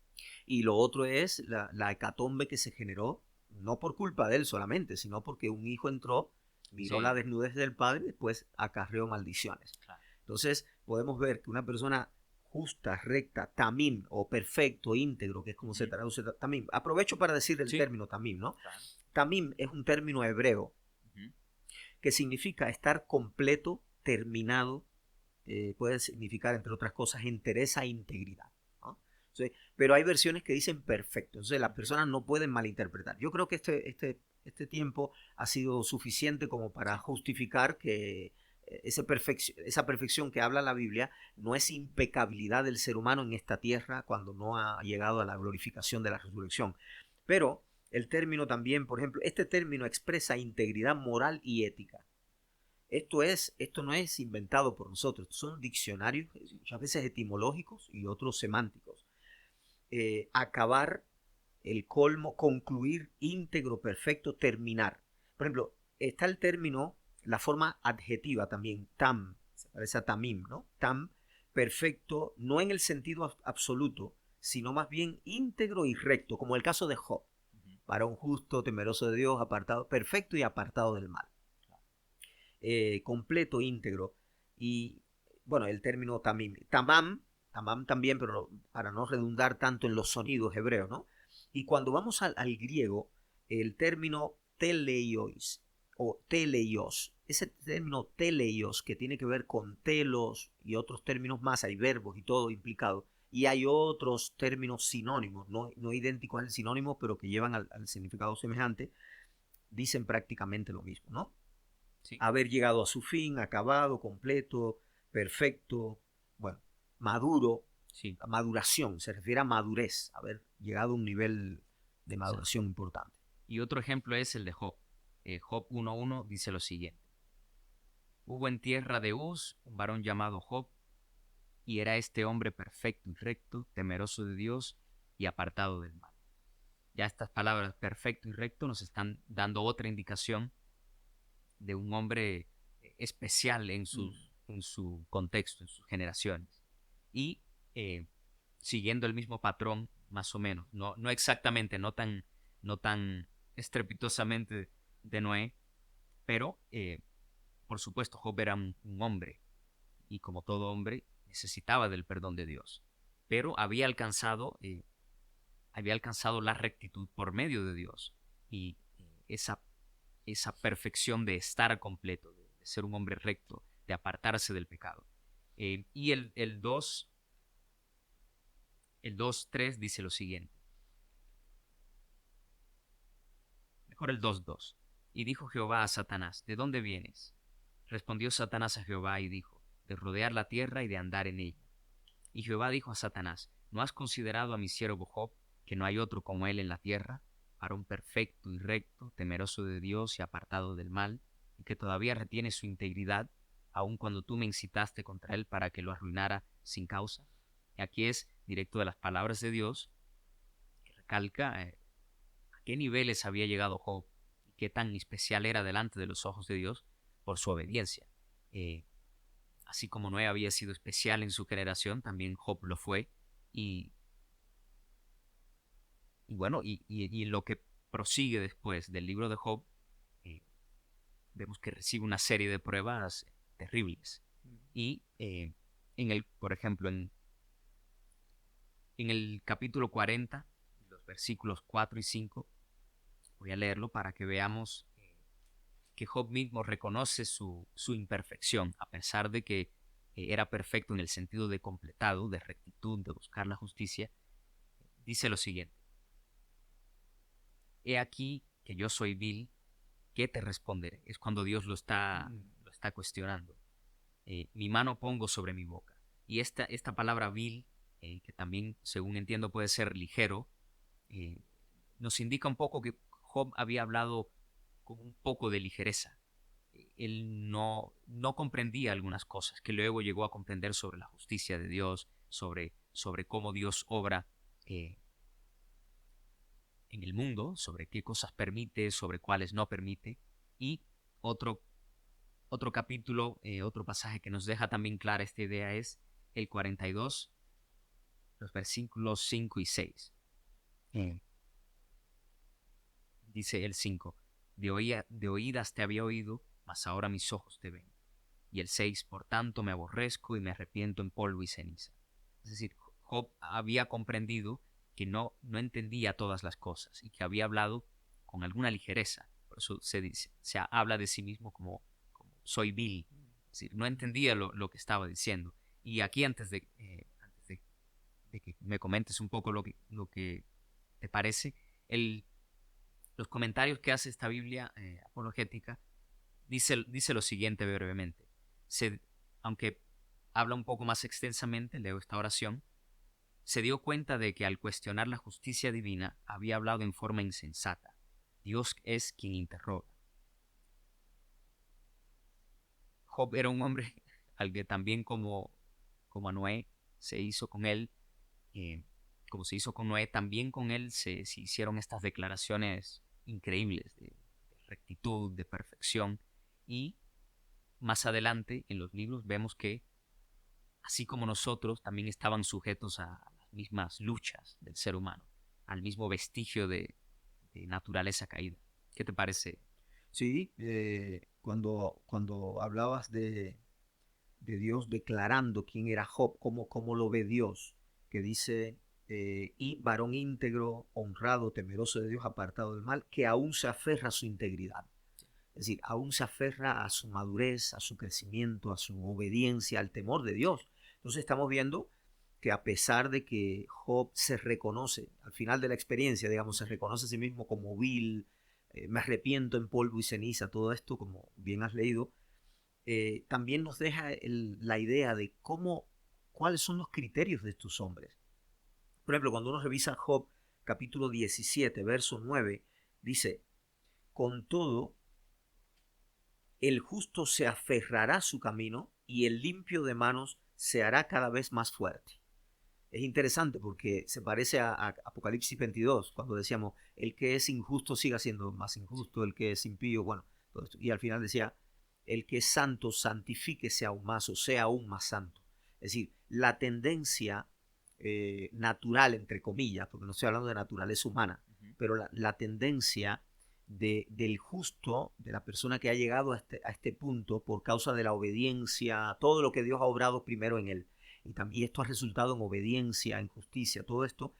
Y lo otro es la hecatombe que se generó, no por culpa de él solamente, sino porque un hijo entró, miró la Sí, desnudez del padre y después acarreó maldiciones. claro. Entonces podemos ver que una persona justa, recta, tamim o perfecto, íntegro, que es como se Ujú. traduce tamim. Aprovecho para decir el Sí, término tamim, ¿no? claro. Tamim es un término hebreo Ujú. que significa estar completo, terminado, puede significar, entre otras cosas, entereza e integridad, ¿no? Entonces, pero hay versiones que dicen perfecto, entonces las personas no pueden malinterpretar. Yo creo que este tiempo ha sido suficiente como para Sí, justificar que esa perfección que habla la Biblia no es impecabilidad del ser humano en esta tierra cuando no ha llegado a la glorificación de la resurrección. Pero el término también, por ejemplo, este término expresa integridad moral y ética. Esto no es inventado por nosotros, son diccionarios, muchas veces etimológicos y otros semánticos. Acabar, el colmo, concluir, íntegro, perfecto, terminar. Por ejemplo, está el término, la forma adjetiva también, tam, se parece a tamim, ¿no? Tam, perfecto, no en el sentido absoluto, sino más bien íntegro y recto, como el caso de Job, ujú. varón justo, temeroso de Dios, apartado, perfecto y apartado del mal, completo, íntegro. Y bueno, el término tamim, tamam también, pero para no redundar tanto en los sonidos hebreos, ¿no? Y cuando vamos al griego, el término teleios o teleios, ese término teleios que tiene que ver con telos y otros términos más, hay verbos y todo implicado, y hay otros términos sinónimos, no idénticos al sinónimo, pero que llevan al significado semejante, dicen prácticamente lo mismo, ¿no? Sí, Haber llegado a su fin, acabado, completo, perfecto, bueno, maduro, sí, maduración, se refiere a madurez, haber llegado a un nivel de exacto. maduración importante. Y otro ejemplo es el de Job. Job 1:1 dice lo siguiente. Hubo en tierra de Uz un varón llamado Job, y era este hombre perfecto y recto, temeroso de Dios y apartado del mal. Ya estas palabras, perfecto y recto, nos están dando otra indicación de un hombre especial en su contexto, en sus generaciones. Y eh, siguiendo el mismo patrón, más o menos, no exactamente, no tan estrepitosamente de Noé, pero por supuesto Job era un hombre y como todo hombre necesitaba del perdón de Dios, pero había alcanzado la rectitud por medio de Dios y esa perfección de estar completo, de ser un hombre recto, de apartarse del pecado. Y el 2:3 dice lo siguiente, mejor el 2:2. Y dijo Jehová a Satanás, ¿de dónde vienes? Respondió Satanás a Jehová y dijo, de rodear la tierra y de andar en ella. Y Jehová dijo a Satanás, ¿no has considerado a mi siervo Job, que no hay otro como él en la tierra, varón perfecto y recto, temeroso de Dios y apartado del mal, y que todavía retiene su integridad, aun cuando tú me incitaste contra él para que lo arruinara sin causa? Y aquí es directo de las palabras de Dios, que recalca a qué niveles había llegado Job y qué tan especial era delante de los ojos de Dios por su obediencia. Eh, Así como Noé había sido especial en su generación, también Job lo fue. Y, y bueno, y lo que prosigue después del libro de Job, eh, vemos que recibe una serie de pruebas terribles. Y por ejemplo, En el capítulo 40, los versículos 4 y 5, voy a leerlo para que veamos que Job mismo reconoce su imperfección, a pesar de que era perfecto en el sentido de completado, de rectitud, de buscar la justicia. Dice lo siguiente: He aquí que yo soy vil, ¿qué te responderé? Es cuando Dios lo está cuestionando. Mi mano pongo sobre mi boca. Y esta palabra vil, que también, según entiendo, puede ser ligero, eh, nos indica un poco que Job había hablado con un poco de ligereza. Él no comprendía algunas cosas que luego llegó a comprender sobre la justicia de Dios, sobre cómo Dios obra eh, en el mundo, sobre qué cosas permite, sobre cuáles no permite. Y otro, otro capítulo, otro pasaje que nos deja también clara esta idea es el 42, los versículos 5 y 6. Dice el 5: de oídas te había oído, mas ahora mis ojos te ven. Y el 6: por tanto me aborrezco y me arrepiento en polvo y ceniza. Es decir, Job había comprendido que no entendía todas las cosas y que había hablado con alguna ligereza. Por eso se habla de sí mismo como soy vil. Es decir, no entendía lo que estaba diciendo. Y aquí, antes de que me comentes un poco lo que te parece, los comentarios que hace esta Biblia apologética dice lo siguiente brevemente. Se, Aunque habla un poco más extensamente, leo esta oración: se dio cuenta de que al cuestionar la justicia divina había hablado en forma insensata. Dios es quien interroga. Job era un hombre al que también como a Noé se hizo con él, eh, como se hizo con Noé, también con él se hicieron estas declaraciones increíbles de rectitud, de perfección. Y más adelante en los libros vemos que, así como nosotros, también estaban sujetos a las mismas luchas del ser humano, al mismo vestigio de naturaleza caída. ¿Qué te parece? Sí, cuando hablabas de Dios declarando quién era Job, cómo lo ve Dios, que dice, y varón íntegro, honrado, temeroso de Dios, apartado del mal, que aún se aferra a su integridad. Es decir, aún se aferra a su madurez, a su crecimiento, a su obediencia, al temor de Dios. Entonces estamos viendo que a pesar de que Job se reconoce, al final de la experiencia, digamos, se reconoce a sí mismo como vil, me arrepiento en polvo y ceniza, todo esto, como bien has leído, también nos deja la idea de cuáles son los criterios de estos hombres. Por ejemplo, cuando uno revisa Job capítulo 17, verso 9, dice, con todo, el justo se aferrará a su camino y el limpio de manos se hará cada vez más fuerte. Es interesante porque se parece a Apocalipsis 22, cuando decíamos, el que es injusto siga siendo más injusto, el que es impío, bueno, todo esto. Y al final decía, el que es santo santifíquese aún más o sea aún más santo. Es decir, la tendencia natural, entre comillas, porque no estoy hablando de naturaleza humana, pero la tendencia del justo, de la persona que ha llegado a este punto por causa de la obediencia, todo lo que Dios ha obrado primero en él, y esto ha resultado en obediencia, en justicia, todo esto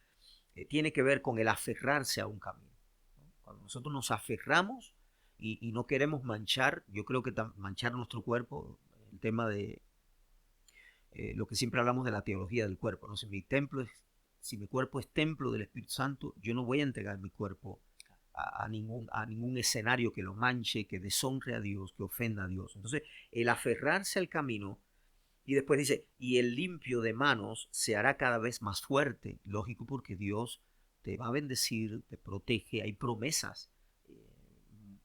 tiene que ver con el aferrarse a un camino, ¿no? Cuando nosotros nos aferramos y no queremos manchar, yo creo que manchar nuestro cuerpo, el tema de lo que siempre hablamos de la teología del cuerpo, ¿no? Si mi cuerpo es templo del Espíritu Santo, yo no voy a entregar mi cuerpo a ningún escenario que lo manche, que deshonre a Dios, que ofenda a Dios. Entonces, el aferrarse al camino. Y después dice, y el limpio de manos se hará cada vez más fuerte. Lógico, porque Dios te va a bendecir, te protege. Hay promesas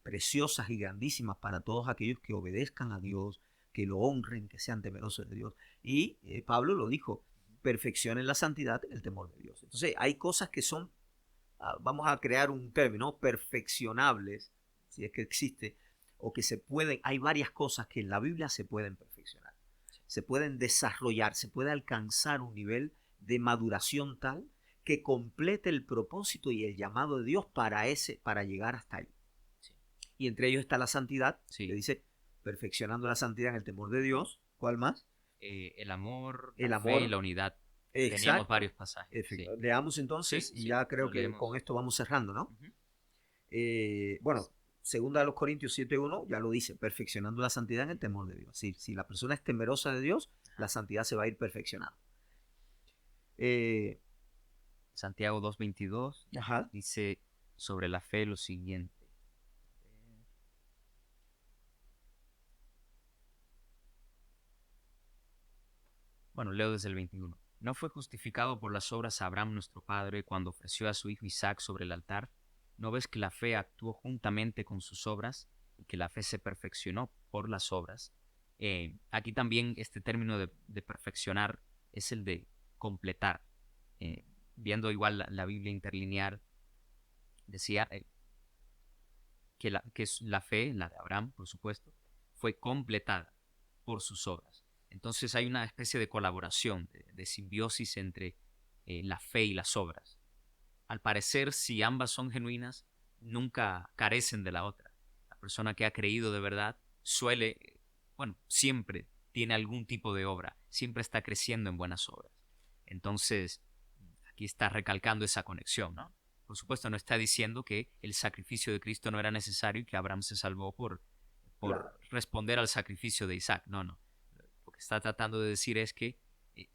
preciosas y grandísimas para todos aquellos que obedezcan a Dios, que lo honren, que sean temerosos de Dios. Y Pablo lo dijo, perfeccionen la santidad en el temor de Dios. Entonces hay cosas que son, vamos a crear un término, perfeccionables, si es que existe, o que se pueden, hay varias cosas que en la Biblia se pueden perfeccionar, se pueden desarrollar, se puede alcanzar un nivel de maduración tal que complete el propósito y el llamado de Dios para llegar hasta ahí. Sí. Y entre ellos está la santidad, sí, que dice, perfeccionando la santidad en el temor de Dios. ¿Cuál más? El amor, El la fe y amor, la unidad. Teníamos Exacto. varios pasajes, sí. Leamos Sí, entonces y sí, ya creo lo que leemos. con esto vamos cerrando, ¿no? Ujú. Bueno, segunda de los Corintios 7:1 ya lo dice, perfeccionando la santidad en el temor de Dios. Si la persona es temerosa de Dios, la Ajá. santidad se va a ir perfeccionando. Eh, Santiago 2:22 ajá. dice sobre la fe lo siguiente. Bueno, leo desde el 21. ¿No fue justificado por las obras Abraham nuestro padre cuando ofreció a su hijo Isaac sobre el altar? ¿No ves que la fe actuó juntamente con sus obras y que la fe se perfeccionó por las obras? Aquí también este término de perfeccionar es el de completar. Viendo igual la Biblia interlineal, decía la fe, la de Abraham, por supuesto, fue completada por sus obras. Entonces hay una especie de colaboración, de simbiosis entre la fe y las obras. Al parecer, si ambas son genuinas, nunca carecen de la otra. La persona que ha creído de verdad suele, bueno, siempre tiene algún tipo de obra, siempre está creciendo en buenas obras. Entonces, aquí está recalcando esa conexión, ¿no? Por supuesto, no está diciendo que el sacrificio de Cristo no era necesario y que Abraham se salvó por Claro. responder al sacrificio de Isaac. No, no. Lo que está tratando de decir es que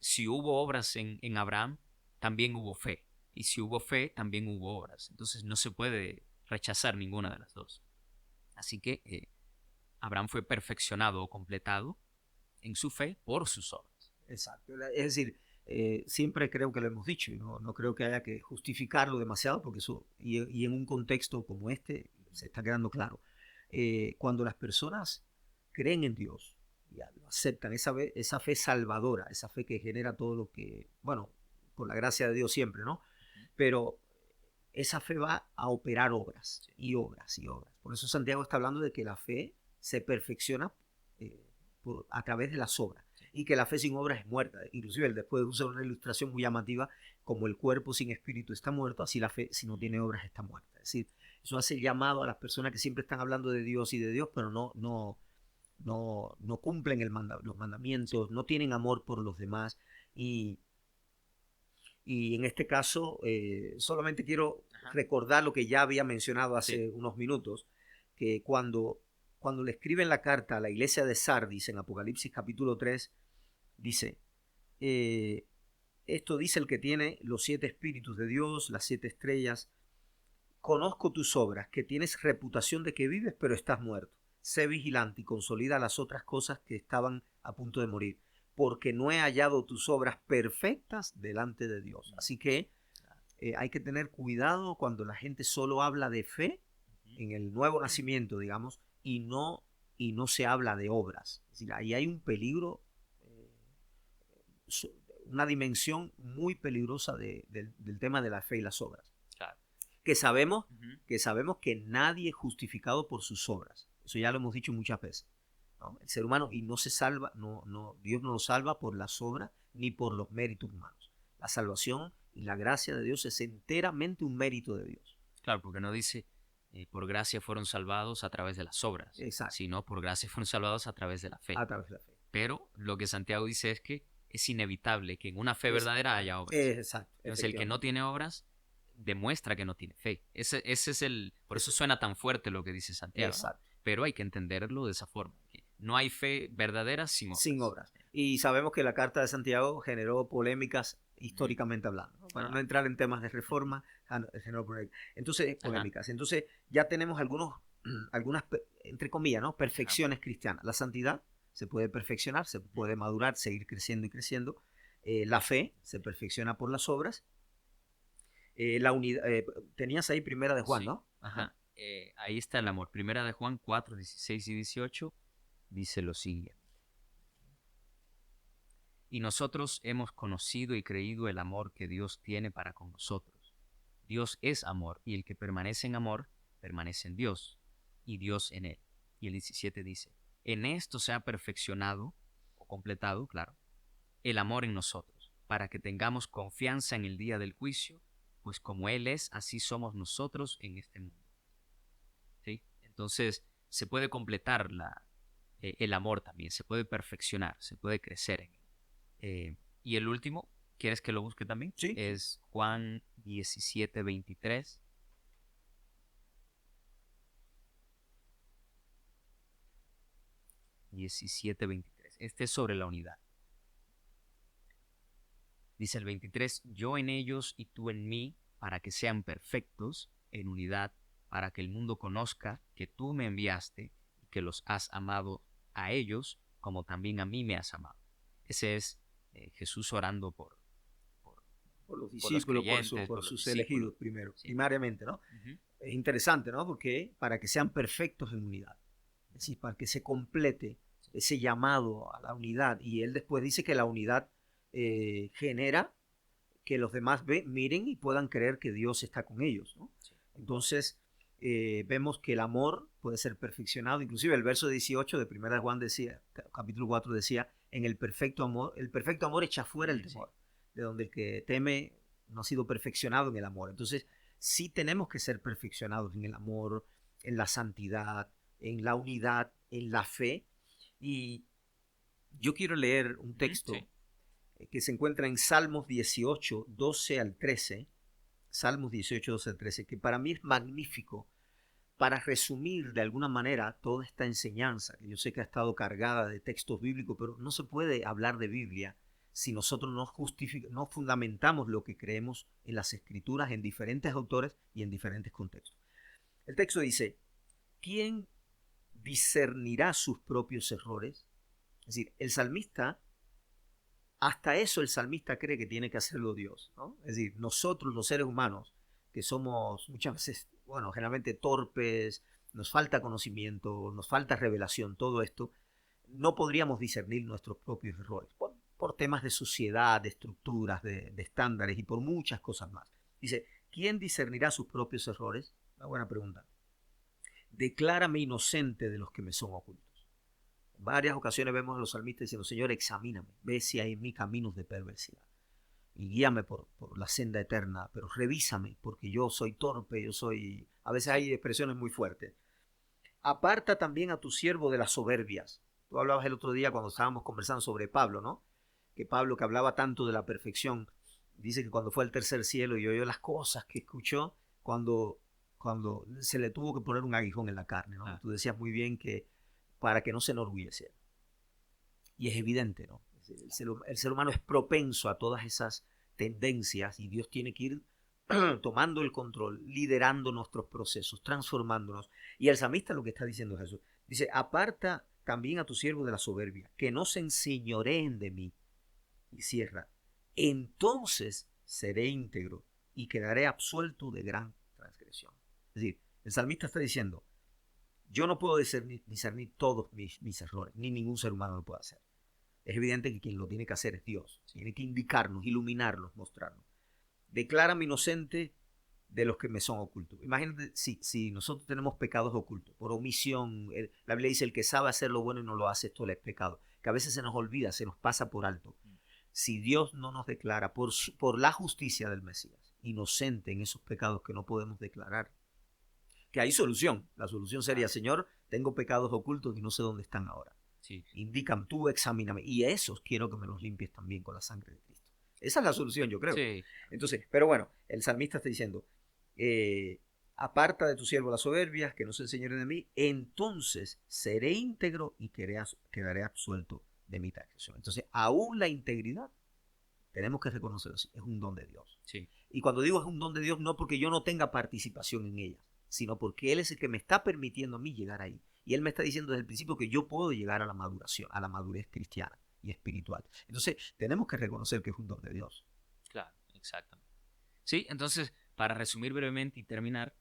si hubo obras en Abraham, también hubo fe. Y si hubo fe, también hubo obras. Entonces no se puede rechazar ninguna de las dos. Así que Abraham fue perfeccionado o completado en su fe por sus obras. Exacto. Es decir, siempre creo que lo hemos dicho y no creo que haya que justificarlo demasiado porque eso, y en un contexto como este, se está quedando claro. Cuando las personas creen en Dios y lo aceptan, esa fe salvadora, esa fe que genera todo lo que, bueno, por la gracia de Dios siempre, ¿no? Pero esa fe va a operar obras Sí. y obras y obras. Por eso Santiago está hablando de que la fe se perfecciona eh, a través de las obras y que la fe sin obras es muerta. Inclusive él después usa una ilustración muy llamativa, como el cuerpo sin espíritu está muerto, así la fe si no tiene obras está muerta. Es decir, eso hace llamado a las personas que siempre están hablando de Dios y de Dios, pero no cumplen los Sí. mandamientos, no tienen amor por los demás y en este caso, solamente quiero Ajá. recordar lo que ya había mencionado Sí. hace unos minutos, que cuando le escriben la carta a la iglesia de Sardis en Apocalipsis capítulo 3 dice, eh, esto dice el que tiene los 7 espíritus de Dios, las 7 estrellas, conozco tus obras, que tienes reputación de que vives, pero estás muerto. Sé vigilante y consolida las otras cosas que estaban a punto de morir, porque no he hallado tus obras perfectas delante de Dios. Así que hay que tener cuidado cuando la gente solo habla de fe en el nuevo nacimiento, digamos, y no se habla de obras. Es decir, ahí hay un peligro, eh, una dimensión muy peligrosa del tema de la fe y las obras. Claro. Que sabemos, Ujú. que sabemos que nadie es justificado por sus obras. Eso ya lo hemos dicho muchas veces. ¿No? El ser humano y no se salva, Dios no lo salva por las obras ni por los méritos humanos. La salvación y la gracia de Dios es enteramente un mérito de Dios. Claro, porque no dice por gracia fueron salvados a través de las obras, Exacto, sino por gracia fueron salvados a través de la fe. a través de la fe. Pero lo que Santiago dice es que es inevitable que en una fe Es, verdadera haya obras. exacto, Entonces el que no efectivamente. tiene obras demuestra que no tiene fe. Ese es el... Por eso suena tan fuerte lo que dice Santiago, ¿no? Exacto. Pero hay que entenderlo de esa forma. Que no hay fe verdadera sin Sin obras. obras. Y sabemos que la Carta de Santiago generó polémicas Ujú. históricamente hablando. ¿No? Para no Claro. entrar en temas de Ujú. reforma, generó entonces, Ajá, polémicas. Entonces ya tenemos algunas, entre comillas, ¿no? ajá. Perfecciones cristianas. La santidad se puede perfeccionar, se Ujú. puede madurar, seguir creciendo y creciendo. La fe se perfecciona por las obras. La unidad, tenías ahí primera de Juan, Sí, ¿no? Ajá. ajá. Ahí está el amor. Primera de Juan 4, 16 y 18 dice lo siguiente. Y nosotros hemos conocido y creído el amor que Dios tiene para con nosotros. Dios es amor, y el que permanece en amor, permanece en Dios, y Dios en él. Y el 17 dice, en esto se ha perfeccionado, o completado, claro, el amor en nosotros, para que tengamos confianza en el día del juicio, pues como Él es, así somos nosotros en este mundo. ¿Sí? Entonces, se puede completar el amor también, se puede perfeccionar, se puede crecer en él. Y el último, ¿Quieres que lo busque también? Sí. Es Juan 17:23. 17:23. Este es sobre la unidad. Dice el 23, yo en ellos y tú en mí, para que sean perfectos en unidad, para que el mundo conozca que tú me enviaste y que los has amado a ellos como también a mí me has amado. Ese es Jesús orando por, Por los por los discípulos, creyentes, por por los sus discípulos. elegidos primero, Sí. primariamente, ¿no? Ujú. Es interesante, ¿no? Porque para que sean perfectos en unidad, es decir, para que se complete ese llamado a la unidad. Y él después dice que la unidad genera que los demás miren y puedan creer que Dios está con ellos, ¿no? Sí. Entonces, vemos que el amor puede ser perfeccionado. Inclusive el verso 18 de 1 Juan decía, capítulo 4 decía, en el perfecto amor echa fuera el temor, de donde el que teme no ha sido perfeccionado en el amor. Entonces, sí tenemos que ser perfeccionados en el amor, en la santidad, en la unidad, en la fe. Y yo quiero leer un texto Sí. que se encuentra en Salmos 18, 12 al 13. Salmos 18, 12 al 13, que para mí es magnífico para resumir de alguna manera toda esta enseñanza, que yo sé que ha estado cargada de textos bíblicos, pero no se puede hablar de Biblia si nosotros no fundamentamos lo que creemos en las escrituras, en diferentes autores y en diferentes contextos. El texto dice, ¿quién discernirá sus propios errores? Es decir, el salmista, hasta eso el salmista cree que tiene que hacerlo Dios, ¿no? Es decir, nosotros los seres humanos, que somos muchas veces, bueno, generalmente torpes, nos falta conocimiento, nos falta revelación, todo esto, no podríamos discernir nuestros propios errores por temas de sociedad, de estructuras, de estándares y por muchas cosas más. Dice, ¿quién discernirá sus propios errores? Una buena pregunta. Declárame inocente de los que me son ocultos. En varias ocasiones vemos a los salmistas diciendo, Señor, examíname, ve si hay en mí caminos de perversidad y guíame por la senda eterna, pero revísame porque yo soy torpe, a veces hay expresiones muy fuertes. Aparta también a tu siervo de las soberbias. Tú hablabas el otro día cuando estábamos conversando sobre Pablo, ¿no? Que Pablo, que hablaba tanto de la perfección, dice que cuando fue al tercer cielo y oyó las cosas que escuchó cuando se le tuvo que poner un aguijón en la carne, ¿no? Ah. Tú decías muy bien que para que no se enorgulleciera. Y es evidente, ¿no? El ser humano es propenso a todas esas tendencias y Dios tiene que ir tomando el control, liderando nuestros procesos, transformándonos. Y el salmista lo que está diciendo es Jesús. Dice, aparta también a tu siervo de la soberbia, que no se enseñoreen de mí. Y cierra, entonces seré íntegro y quedaré absuelto de gran transgresión. Es decir, el salmista está diciendo, yo no puedo discernir todos mis errores, ni ningún ser humano lo puede hacer. Es evidente que quien lo tiene que hacer es Dios. Tiene que indicarnos, iluminarnos, mostrarnos. Declárame inocente de los que me son ocultos. Imagínate si nosotros tenemos pecados ocultos, por omisión. La Biblia dice, el que sabe hacer lo bueno y no lo hace, esto le es pecado. Que a veces se nos olvida, se nos pasa por alto. Si Dios no nos declara por la justicia del Mesías, inocente en esos pecados que no podemos declarar, que hay solución. La solución sería, Señor, tengo pecados ocultos y no sé dónde están ahora. Sí. Indican, tú examíname. Y esos quiero que me los limpies también con la sangre de Cristo. Esa es la solución, yo creo. Sí. Entonces, pero bueno, el salmista está diciendo, aparta de tu siervo las soberbias, que no se enseñoren de mí, entonces seré íntegro y quedaré absuelto de mi transgresión. Entonces, aún la integridad, tenemos que reconocerlo así, es un don de Dios. Sí. Y cuando digo es un don de Dios, no porque yo no tenga participación en ella, sino porque Él es el que me está permitiendo a mí llegar ahí. Y Él me está diciendo desde el principio que yo puedo llegar a la maduración, a la madurez cristiana y espiritual. Entonces, tenemos que reconocer que es un don de Dios. Claro, exactamente. Sí, entonces, para resumir brevemente y terminar,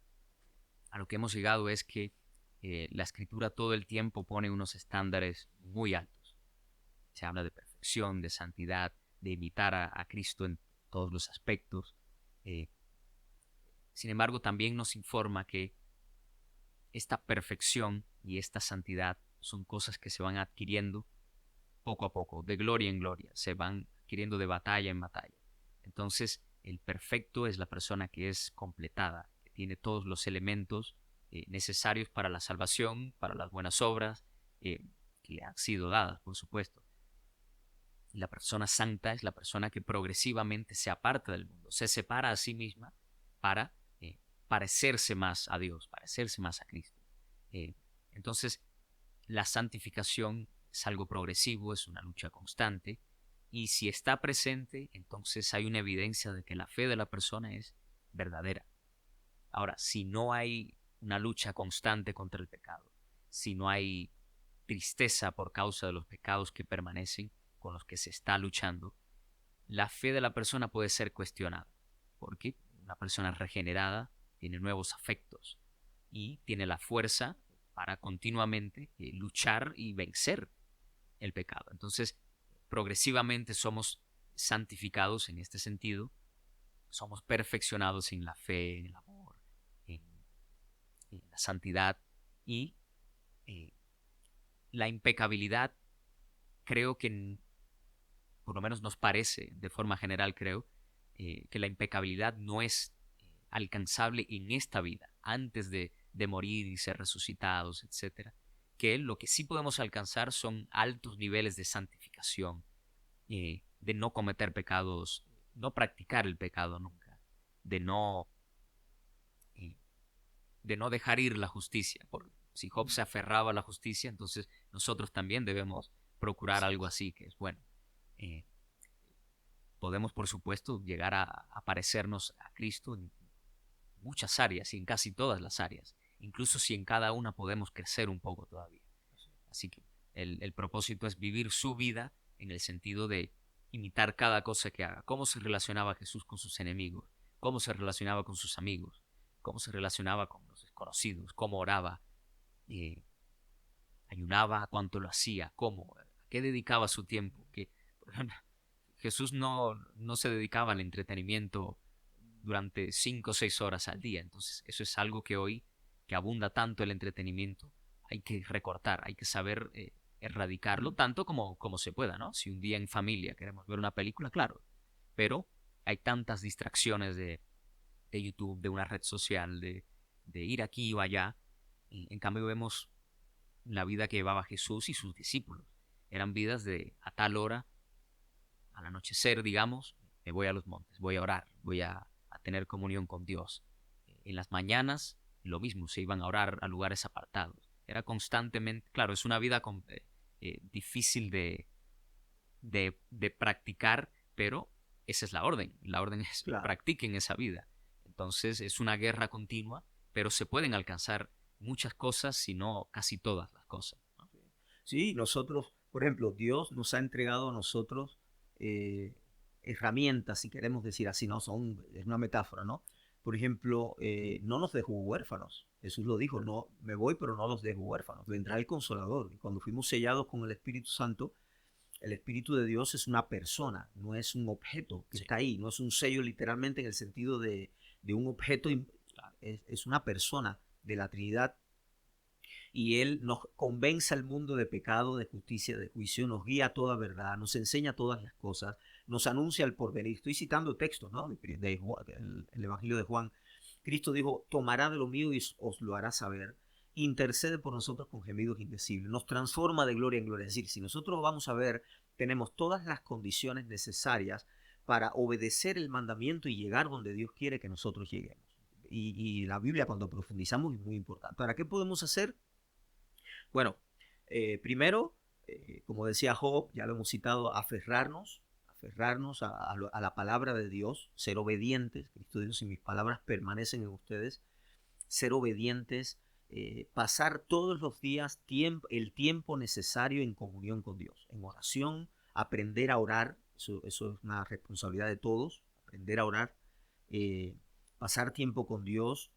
a lo que hemos llegado es que la escritura todo el tiempo pone unos estándares muy altos. Se habla de perfección, de santidad, de imitar a Cristo en todos los aspectos. Eh, Sin embargo, también nos informa que esta perfección y esta santidad son cosas que se van adquiriendo poco a poco, de gloria en gloria, se van adquiriendo de batalla en batalla. Entonces, el perfecto es la persona que es completada, que tiene todos los elementos necesarios para la salvación, para las buenas obras, que le han sido dadas, por supuesto. Y la persona santa es la persona que progresivamente se aparta del mundo, se separa a sí misma para parecerse más a Dios, parecerse más a Cristo. Eh, entonces, la santificación es algo progresivo, es una lucha constante, y si está presente, entonces hay una evidencia de que la fe de la persona es verdadera. Ahora, si no hay una lucha constante contra el pecado, si no hay tristeza por causa de los pecados que permanecen con los que se está luchando, la fe de la persona puede ser cuestionada, porque una persona regenerada tiene nuevos afectos y tiene la fuerza para continuamente luchar y vencer el pecado. Entonces, progresivamente somos santificados en este sentido, somos perfeccionados en la fe, en el amor, en, en la santidad y eh, la impecabilidad. Creo que por lo menos nos parece, de forma general creo, que la impecabilidad no es alcanzable en esta vida, antes de morir y ser resucitados, etcétera. Que lo que sí podemos alcanzar son altos niveles de santificación, de no cometer pecados, no practicar el pecado nunca, de no, eh, de no dejar ir la justicia. Porque si Job se aferraba a la justicia, entonces nosotros también debemos procurar Así algo es. así, que es bueno. Eh, Podemos, por supuesto, llegar a parecernos a Cristo en muchas áreas y en casi todas las áreas, incluso si en cada una podemos crecer un poco todavía. Así que el propósito es vivir su vida en el sentido de imitar cada cosa que haga. Cómo se relacionaba Jesús con sus enemigos, cómo se relacionaba con sus amigos, cómo se relacionaba con los desconocidos, cómo oraba, eh, ayunaba, cuánto lo hacía, cómo, a qué dedicaba su tiempo. Que, por ejemplo, Jesús no se dedicaba al entretenimiento durante 5 o 6 horas al día. Entonces, eso es algo que hoy, que abunda tanto el entretenimiento, hay que recortar, hay que saber erradicarlo tanto como se pueda, ¿no? Si un día en familia queremos ver una película, claro, pero hay tantas distracciones de YouTube, de una red social, de ir aquí o allá. Y en cambio vemos la vida que llevaba Jesús y sus discípulos. Eran vidas de a tal hora, al anochecer, digamos, me voy a los montes, voy a orar, voy a tener comunión con Dios. En las mañanas, lo mismo, se iban a orar a lugares apartados. Era constantemente, claro, es una vida difícil de practicar, pero esa es la orden. La orden es Claro. practiquen esa vida. Entonces es una guerra continua, pero se pueden alcanzar muchas cosas, si no casi todas las cosas, ¿no? Sí, nosotros, por ejemplo, Dios nos ha entregado a nosotros eh, herramientas, si queremos decir así, no son, es una metáfora, ¿no? Por ejemplo, no nos dejó huérfanos. Jesús lo dijo, no, me voy, pero no los dejo huérfanos. Vendrá el Consolador. Y cuando fuimos sellados con el Espíritu Santo, el Espíritu de Dios es una persona, no es un objeto que Sí, está ahí, no es un sello literalmente en el sentido de un objeto, claro. es una persona de la Trinidad y Él nos convence al mundo de pecado, de justicia, de juicio, nos guía a toda verdad, nos enseña todas las cosas, nos anuncia el porvenir. Estoy citando textos, ¿no? El Evangelio de Juan. Cristo dijo, tomará de lo mío y os lo hará saber. Intercede por nosotros con gemidos indecibles. Nos transforma de gloria en gloria. Es decir, si nosotros vamos a ver, tenemos todas las condiciones necesarias para obedecer el mandamiento y llegar donde Dios quiere que nosotros lleguemos. Y la Biblia, cuando profundizamos, es muy importante. ¿Para qué podemos hacer? Bueno, primero, como decía Job, ya lo hemos citado, aferrarnos a la palabra de Dios, ser obedientes. Cristo dijo, si mis palabras permanecen en ustedes, ser obedientes, pasar todos los días el tiempo necesario en comunión con Dios, en oración, aprender a orar, eso es una responsabilidad de todos, aprender a orar, eh, pasar tiempo con Dios,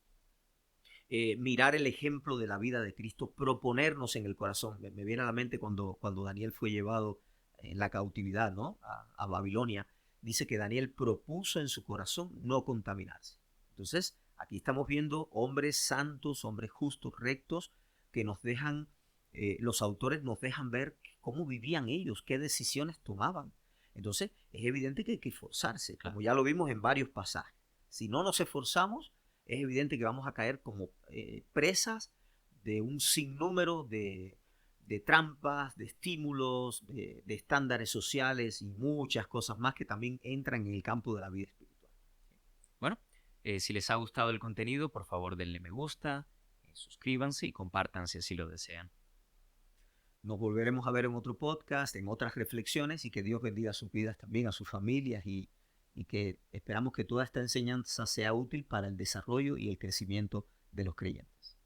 mirar el ejemplo de la vida de Cristo, proponernos en el corazón. Me viene a la mente cuando Daniel fue llevado en la cautividad, ¿no? A Babilonia. Dice que Daniel propuso en su corazón no contaminarse. Entonces, aquí estamos viendo hombres santos, hombres justos, rectos, que nos dejan, los autores nos dejan ver cómo vivían ellos, qué decisiones tomaban. Entonces, es evidente que hay que esforzarse, Claro. como ya lo vimos en varios pasajes. Si no nos esforzamos, es evidente que vamos a caer como presas de un sinnúmero de trampas, de estímulos, de estándares sociales y muchas cosas más que también entran en el campo de la vida espiritual. Bueno, si les ha gustado el contenido, por favor denle me gusta, suscríbanse y compartan si así lo desean. Nos volveremos a ver en otro podcast, en otras reflexiones y que Dios bendiga sus vidas también, a sus familias y que esperamos que toda esta enseñanza sea útil para el desarrollo y el crecimiento de los creyentes.